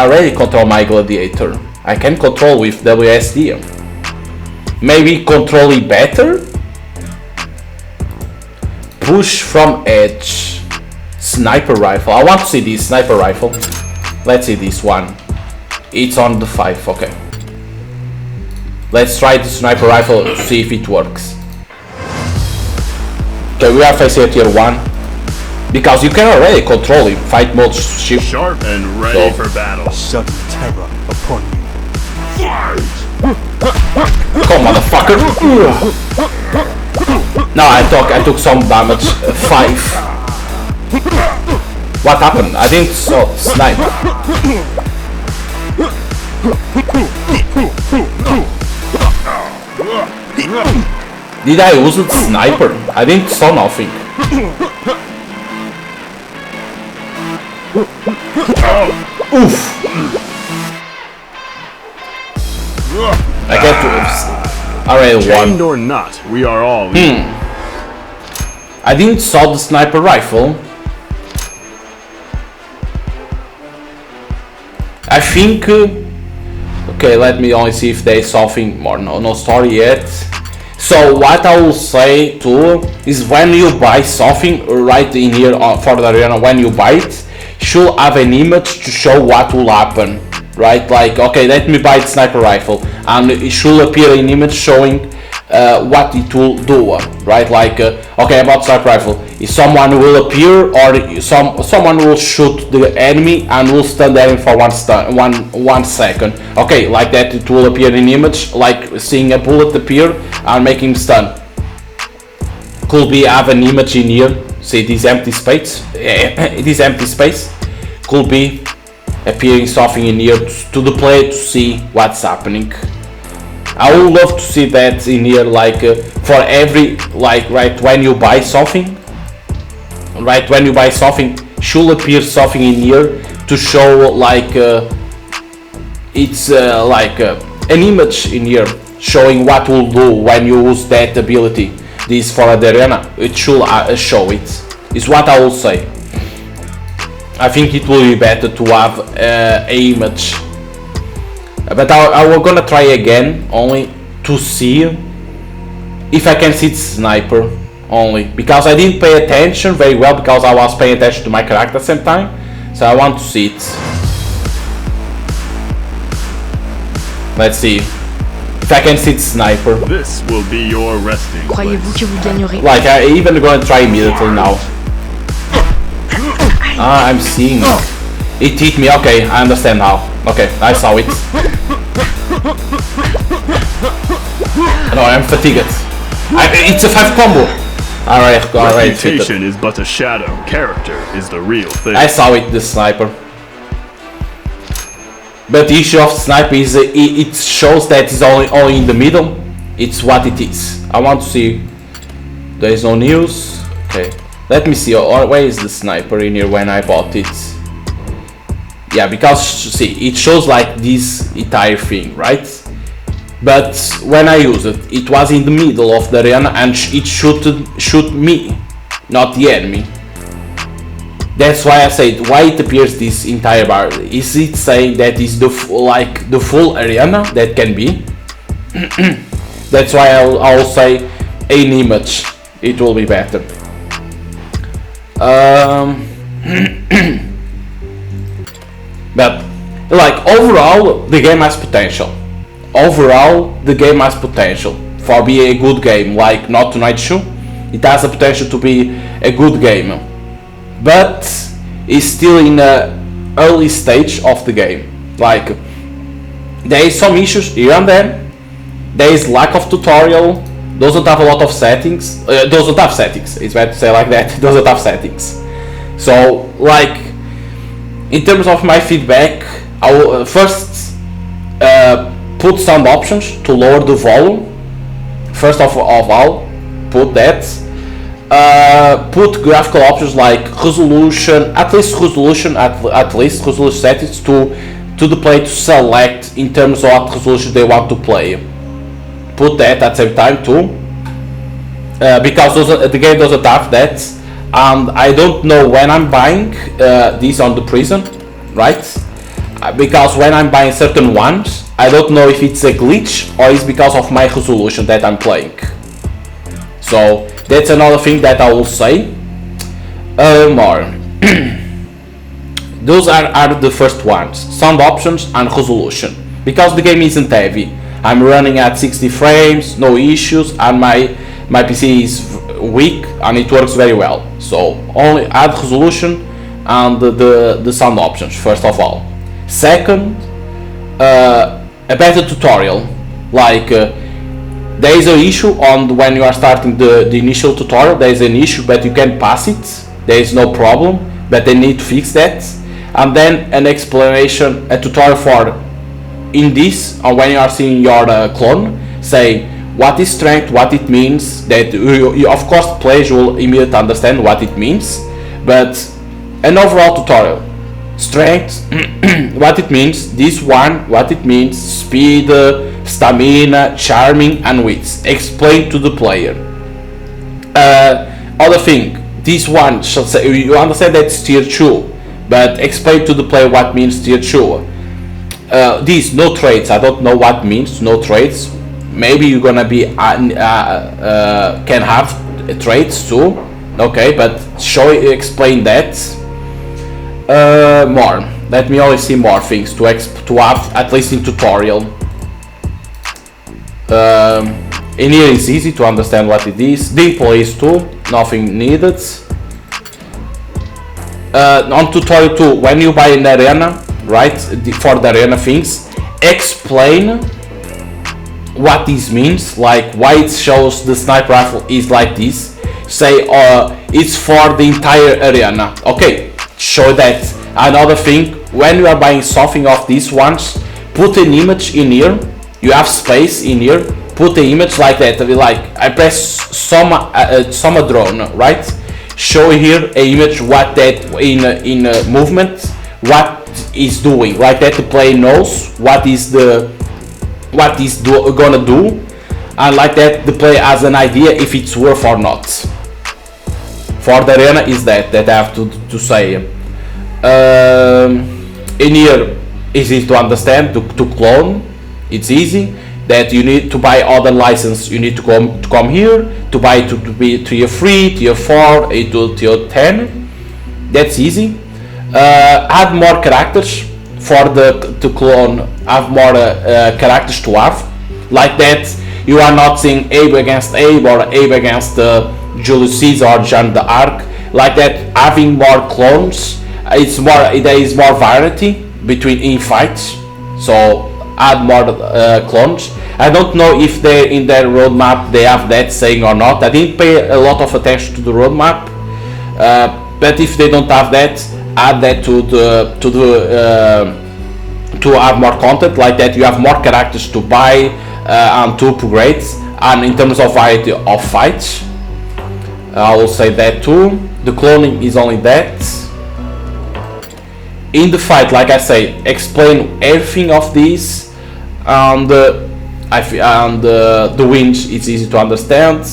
already control my gladiator. I can control with WSD. maybe control it better. Push from edge. Sniper rifle. I want to see this sniper rifle. Let's see this one. It's on the 5. Okay. Let's try the sniper rifle to see if it works. Okay, we are facing a tier 1. Because you can already control it. Fight mode shift. Sharp and ready for battle. Sudden terror upon you. Come on, motherfucker! No, I took some damage. 5. What happened? I didn't snipe. Did I use the sniper? I didn't saw nothing. Oof! I get to already won. Chained or not, we are all. I didn't saw the sniper rifle. I think. Okay, let me only see if there is something more. No story yet. So what I will say too is when you buy something right in here for the arena, when you buy it, should have an image to show what will happen. Right, like okay, let me buy the sniper rifle, and it should appear an image showing what it will do. Right, like okay, about sniper rifle, if someone will appear or someone will shoot the enemy and will stand there for one second. Okay, like that it will appear in image, like seeing a bullet appear and making stun. Could be have an image in here. See this empty space. This empty space could be appearing something in here to the player to see what's happening. I would love to see that in here, like for every, like right when you buy something, should appear something in here to show like it's like an image in here showing what will do when you use that ability. This for the arena, it should show it. Is what I will say. I think it will be better to have an image, but I will gonna try again only to see if I can see the sniper only, because I didn't pay attention very well because I was paying attention to my character at the same time, so I want to see it. Let's see if I can see the sniper. This will be your resting place. Croyez-vous que vous gagnerez? Like I even gonna try immediately now. Ah, I'm seeing it. It hit me. Okay, I understand now. Okay, I saw it. No, I'm fatigued. It's a 5 combo. Alright. Reputation is but a shadow. Character is the real thing. I saw it, the sniper. But the issue of sniper is it shows that it's only in the middle. It's what it is. I want to see. There is no news. Okay. Let me see, where is the sniper in here when I bought it? Yeah, because see, it shows like this entire thing, right? But when I use it, it was in the middle of the arena and it shoot me, not the enemy. That's why I said why it appears this entire bar. Is it saying that is the full arena? That can be. That's why I'll say an image. It will be better. But like overall the game has potential. For being a good game, like not Tonight Show. It has the potential to be a good game, but it's still in the early stage of the game. Like there is some issues here and there. There is lack of tutorial. Doesn't have a lot of settings. Doesn't have settings. It's better to say like that. Doesn't have settings. So, like, in terms of my feedback, I will first put sound options to lower the volume. First of all, put that. Put graphical options like resolution, at least resolution settings to the player to select in terms of what resolution they want to play. Put that at the same time too, because the game doesn't have that, and I don't know when I'm buying these on the prison, right? Because when I'm buying certain ones, I don't know if it's a glitch or it's because of my resolution that I'm playing. So that's another thing that I will say. More. Those are the first ones, sound options and resolution, because the game isn't heavy. I'm running at 60 frames, no issues, and my PC is weak and it works very well. So only add resolution and the sound options first of all. Second, a better tutorial. Like there is an issue on when you are starting the initial tutorial. There is an issue, but you can pass it. There is no problem, but they need to fix that. And then an explanation, a tutorial for in this, or when you are seeing your clone, say what is strength, what it means. That you of course players will immediately understand what it means, but an overall tutorial. Strength, what it means, this one, what it means, speed, stamina, charming, and wits. Explain to the player. Other thing, this one shall say, you understand that's tier 2, but explain to the player what means tier 2. These no traits, I don't know what means no traits. Maybe you're gonna be can have traits too, okay, but explain that. More, let me always see more things to have at least in tutorial. In here it's easy to understand what it is. Dimple is too, nothing needed. On tutorial 2, when you buy an arena, right, for the arena things, explain what this means, like why it shows the sniper rifle is like this. Say it's for the entire arena, okay, show that. Another thing, when you are buying something of these ones, put an image in here. You have space in here, put the image like that. Like I press some drone, right? Show here a image what that in movement, what is doing, like that the player knows what is gonna do, and like that the player has an idea if it's worth or not. For the arena is that I have to say. In here is easy to understand, to clone, it's easy. That you need to buy other license, you need to come here to buy to be tier 3, tier 4, to tier 10. That's easy. Add more characters for to clone, have more characters to have, like that you are not seeing Abe against Abe or Abe against Julius Caesar or Jeanne d'Arc, like that. Having more clones, there is more variety between in fights, so add more clones. I don't know if they in their roadmap they have that saying or not. I didn't pay a lot of attention to the roadmap, but if they don't have that, add that to have more content, like that you have more characters to buy and to upgrade, and in terms of variety of fights. I will say that too. The cloning is only that. In the fight, like I say, explain everything of this, and the winch, it's easy to understand.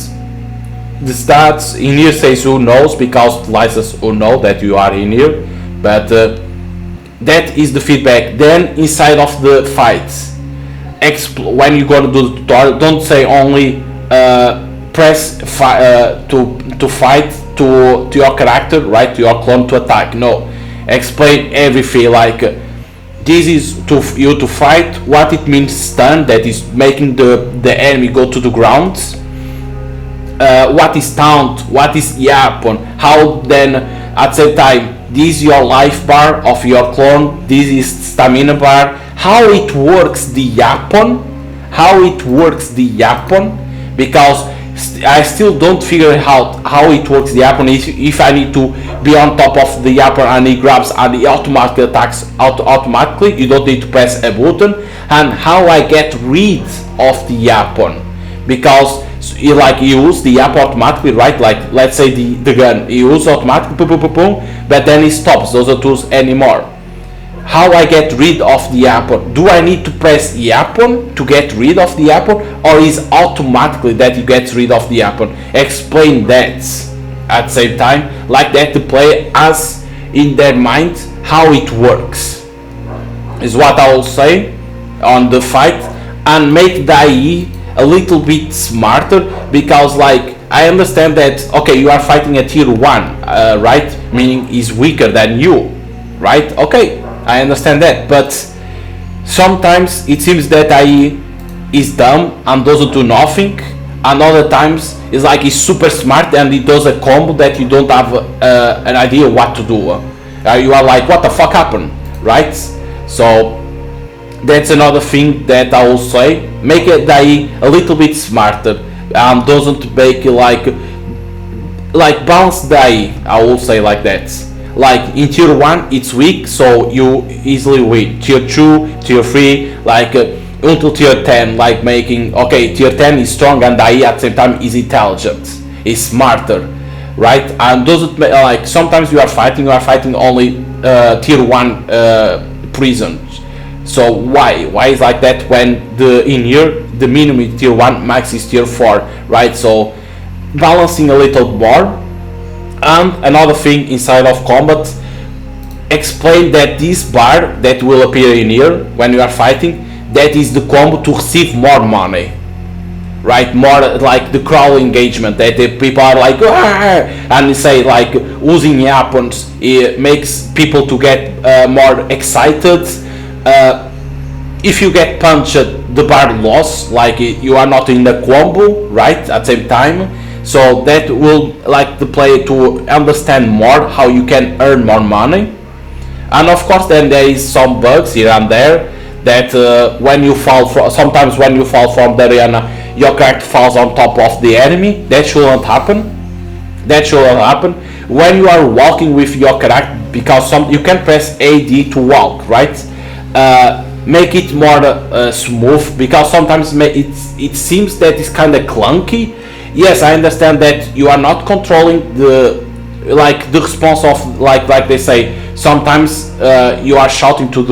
The stats in here says who knows, because license who know that you are in here, but that is the feedback. Then inside of the fight, when you're gonna do the tutorial, don't say only press to fight to your character, right, to your clone to attack. No, explain everything, like this is you to fight, what it means stun, that is making the enemy go to the ground, what is taunt, what is yapon, how then at the same time this is your life bar of your clone, this is stamina bar, how it works the yapon, because I still don't figure out how it works the yapon. If I need to be on top of the yapon and he grabs and he automatically attacks automatically, you don't need to press a button, and how I get rid of the yapon, because you use the yapon automatically, right? Like let's say the gun, you use automatically, boom, boom, boom, boom, but then it stops, doesn't use anymore. How I get rid of the yapon? Do I need to press yapon to get rid of the yapon, or is automatically that you get rid of the yapon? Explain that at the same time, like that the player has in their mind how it works, is what I will say. on the fight and make the IE a little bit smarter, because like I understand that okay, you are fighting a tier 1, right, meaning he's weaker than you, right? Okay, I understand that, but sometimes it seems that IE is dumb and doesn't do nothing, and other times it's like he's super smart and he does a combo that you don't have an idea what to do. You are like, what the fuck happened, right? So that's another thing that I will say. Make it die a little bit smarter and doesn't make it like balance die. I will say like that. Like in tier 1 it's weak, so you easily win. Tier 2, tier 3, like until tier 10, like making okay, tier 10 is strong and die at the same time is intelligent, is smarter, right? And doesn't like sometimes you are fighting only tier 1 prisons. So why is like that when in here the minimum is tier 1, max is tier 4, right? So balancing a little more. And another thing inside of combat, explain that this bar that will appear in here when you are fighting, that is the combo to receive more money, right? More like the crowd engagement, that the people are like and they say like using weapons, it makes people to get more excited. If you get punched, the bar loss, like you are not in the combo, right, at the same time. So that will like the player to understand more how you can earn more money. And of course then there is some bugs here and there that when you fall from, sometimes when you fall from the arena, your character falls on top of the enemy. That shouldn't happen. When you are walking with your character, because you can press AD to walk, right? Make it more smooth, because sometimes it seems that it's kind of clunky. Yes, I understand that you are not controlling the response of like they say. Sometimes you are shouting to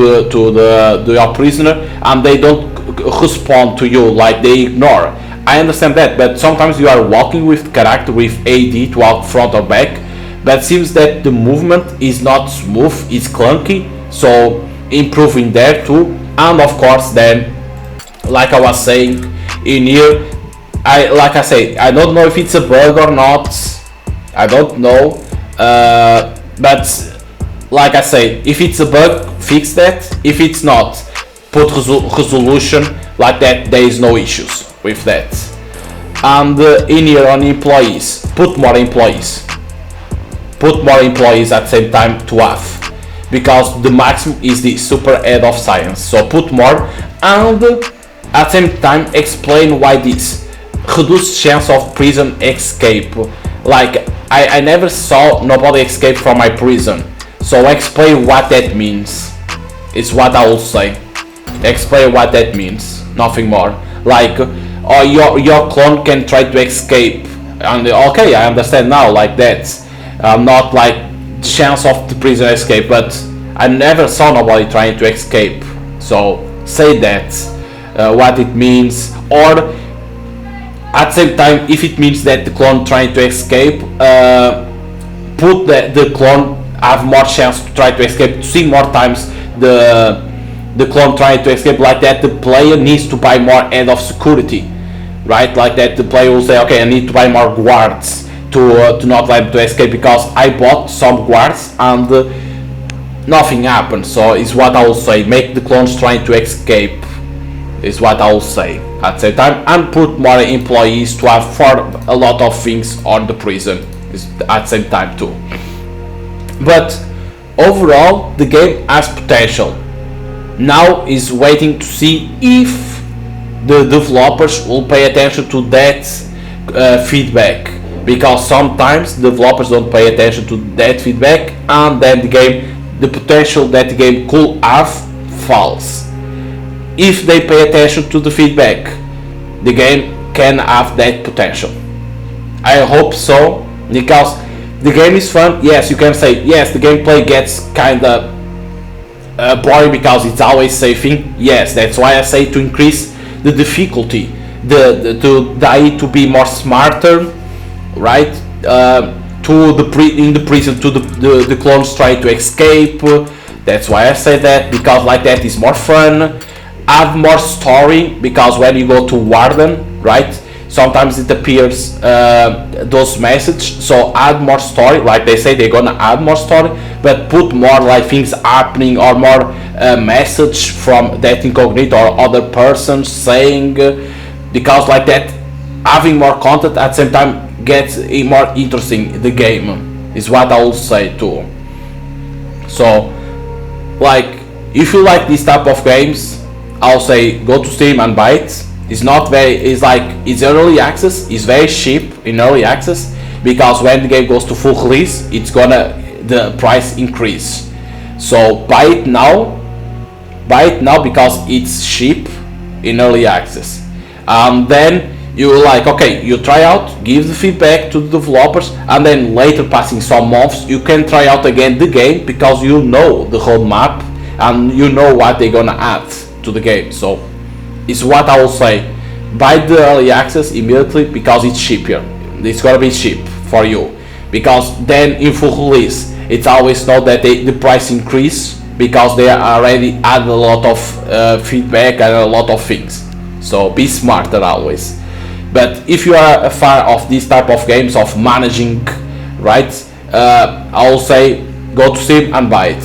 your prisoner and they don't respond to you, like they ignore. I understand that, but sometimes you are walking with character with AD to walk front or back, but it seems that the movement is not smooth, it's clunky. So improving there too. And of course then, like I was saying in here, I don't know if it's a bug or not. I don't know, but like I say, if it's a bug, fix that. If it's not, put resolution like that. There is no issues with that. And in here on employees, put more employees at the same time to have, because the maximum is the super head of science. So put more, and at the same time explain why this reduce chance of prison escape. Like I never saw nobody escape from my prison, so explain what that means. It's what I will say. Explain what that means, nothing more. Like your clone can try to escape, and okay, I understand now, like that. Not like chance of the prison escape, but I never saw nobody trying to escape. So say that, what it means, or at the same time, if it means that the clone trying to escape, put the clone have more chance to try to escape, to see more times the clone trying to escape. Like that, the player needs to buy more head of security, right? Like that, the player will say, okay, I need to buy more guards to not let him to escape, because I bought some guards and nothing happened. So is what I will say. Make the clones trying to escape, is what I will say at the same time, and put more employees to have for a lot of things on the prison at the same time too. But overall, the game has potential. Now is waiting to see if the developers will pay attention to that feedback, because sometimes developers don't pay attention to that feedback, and then the potential that the game could have falls. If they pay attention to the feedback, the game can have that potential. I hope so, because the game is fun. Yes, you can say yes, the gameplay gets kinda boring because it's always saving. Yes, that's why I say to increase the difficulty, to be more smarter, right? In the prison, to the clones try to escape. That's why I say that, because like that is more fun. add more story, because when you go to Warden, right, sometimes it appears those messages. So add more story, like they say they're gonna add more story, but put more like things happening, or more message from that incognito or other person saying, because like that, having more content at the same time gets more interesting the game, is what I will say too. So like, if you like this type of games, I'll say go to Steam and buy it. It's not very, it's early access, it's very cheap in early access, because when the game goes to full release, it's gonna, the price increase. So buy it now because it's cheap in early access. Then you like, okay, you try out, give the feedback to the developers, and then later, passing some months, you can try out again the game, because you know the roadmap and you know what they're gonna add to the game. So it's what I will say, buy the early access immediately, because it's cheaper. It's gonna be cheap for you, because then in full release, it's always know that the price increase, because they already add a lot of feedback and a lot of things. So be smarter always. But if you are a fan of this type of games of managing, right, I will say go to Steam and buy it.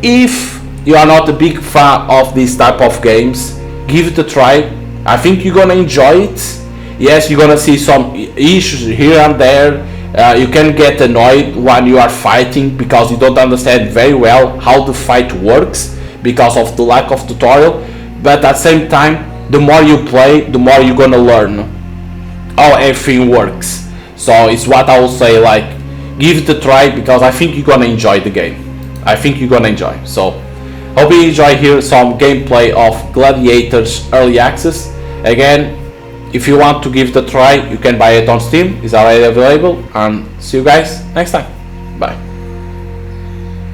If you are not a big fan of this type of games, give it a try. I think you're gonna enjoy it. Yes, you're gonna see some issues here and there. You can get annoyed when you are fighting, because you don't understand very well how the fight works because of the lack of tutorial. But at the same time, the more you play, the more you're gonna learn how everything works. So it's what I will say, like, give it a try, because I think you're gonna enjoy the game. I think you're gonna enjoy. So hope you enjoy here some gameplay of Gladiators early access. Again, if you want to give it a try, you can buy it on Steam, it's already available, and see you guys next time. Bye.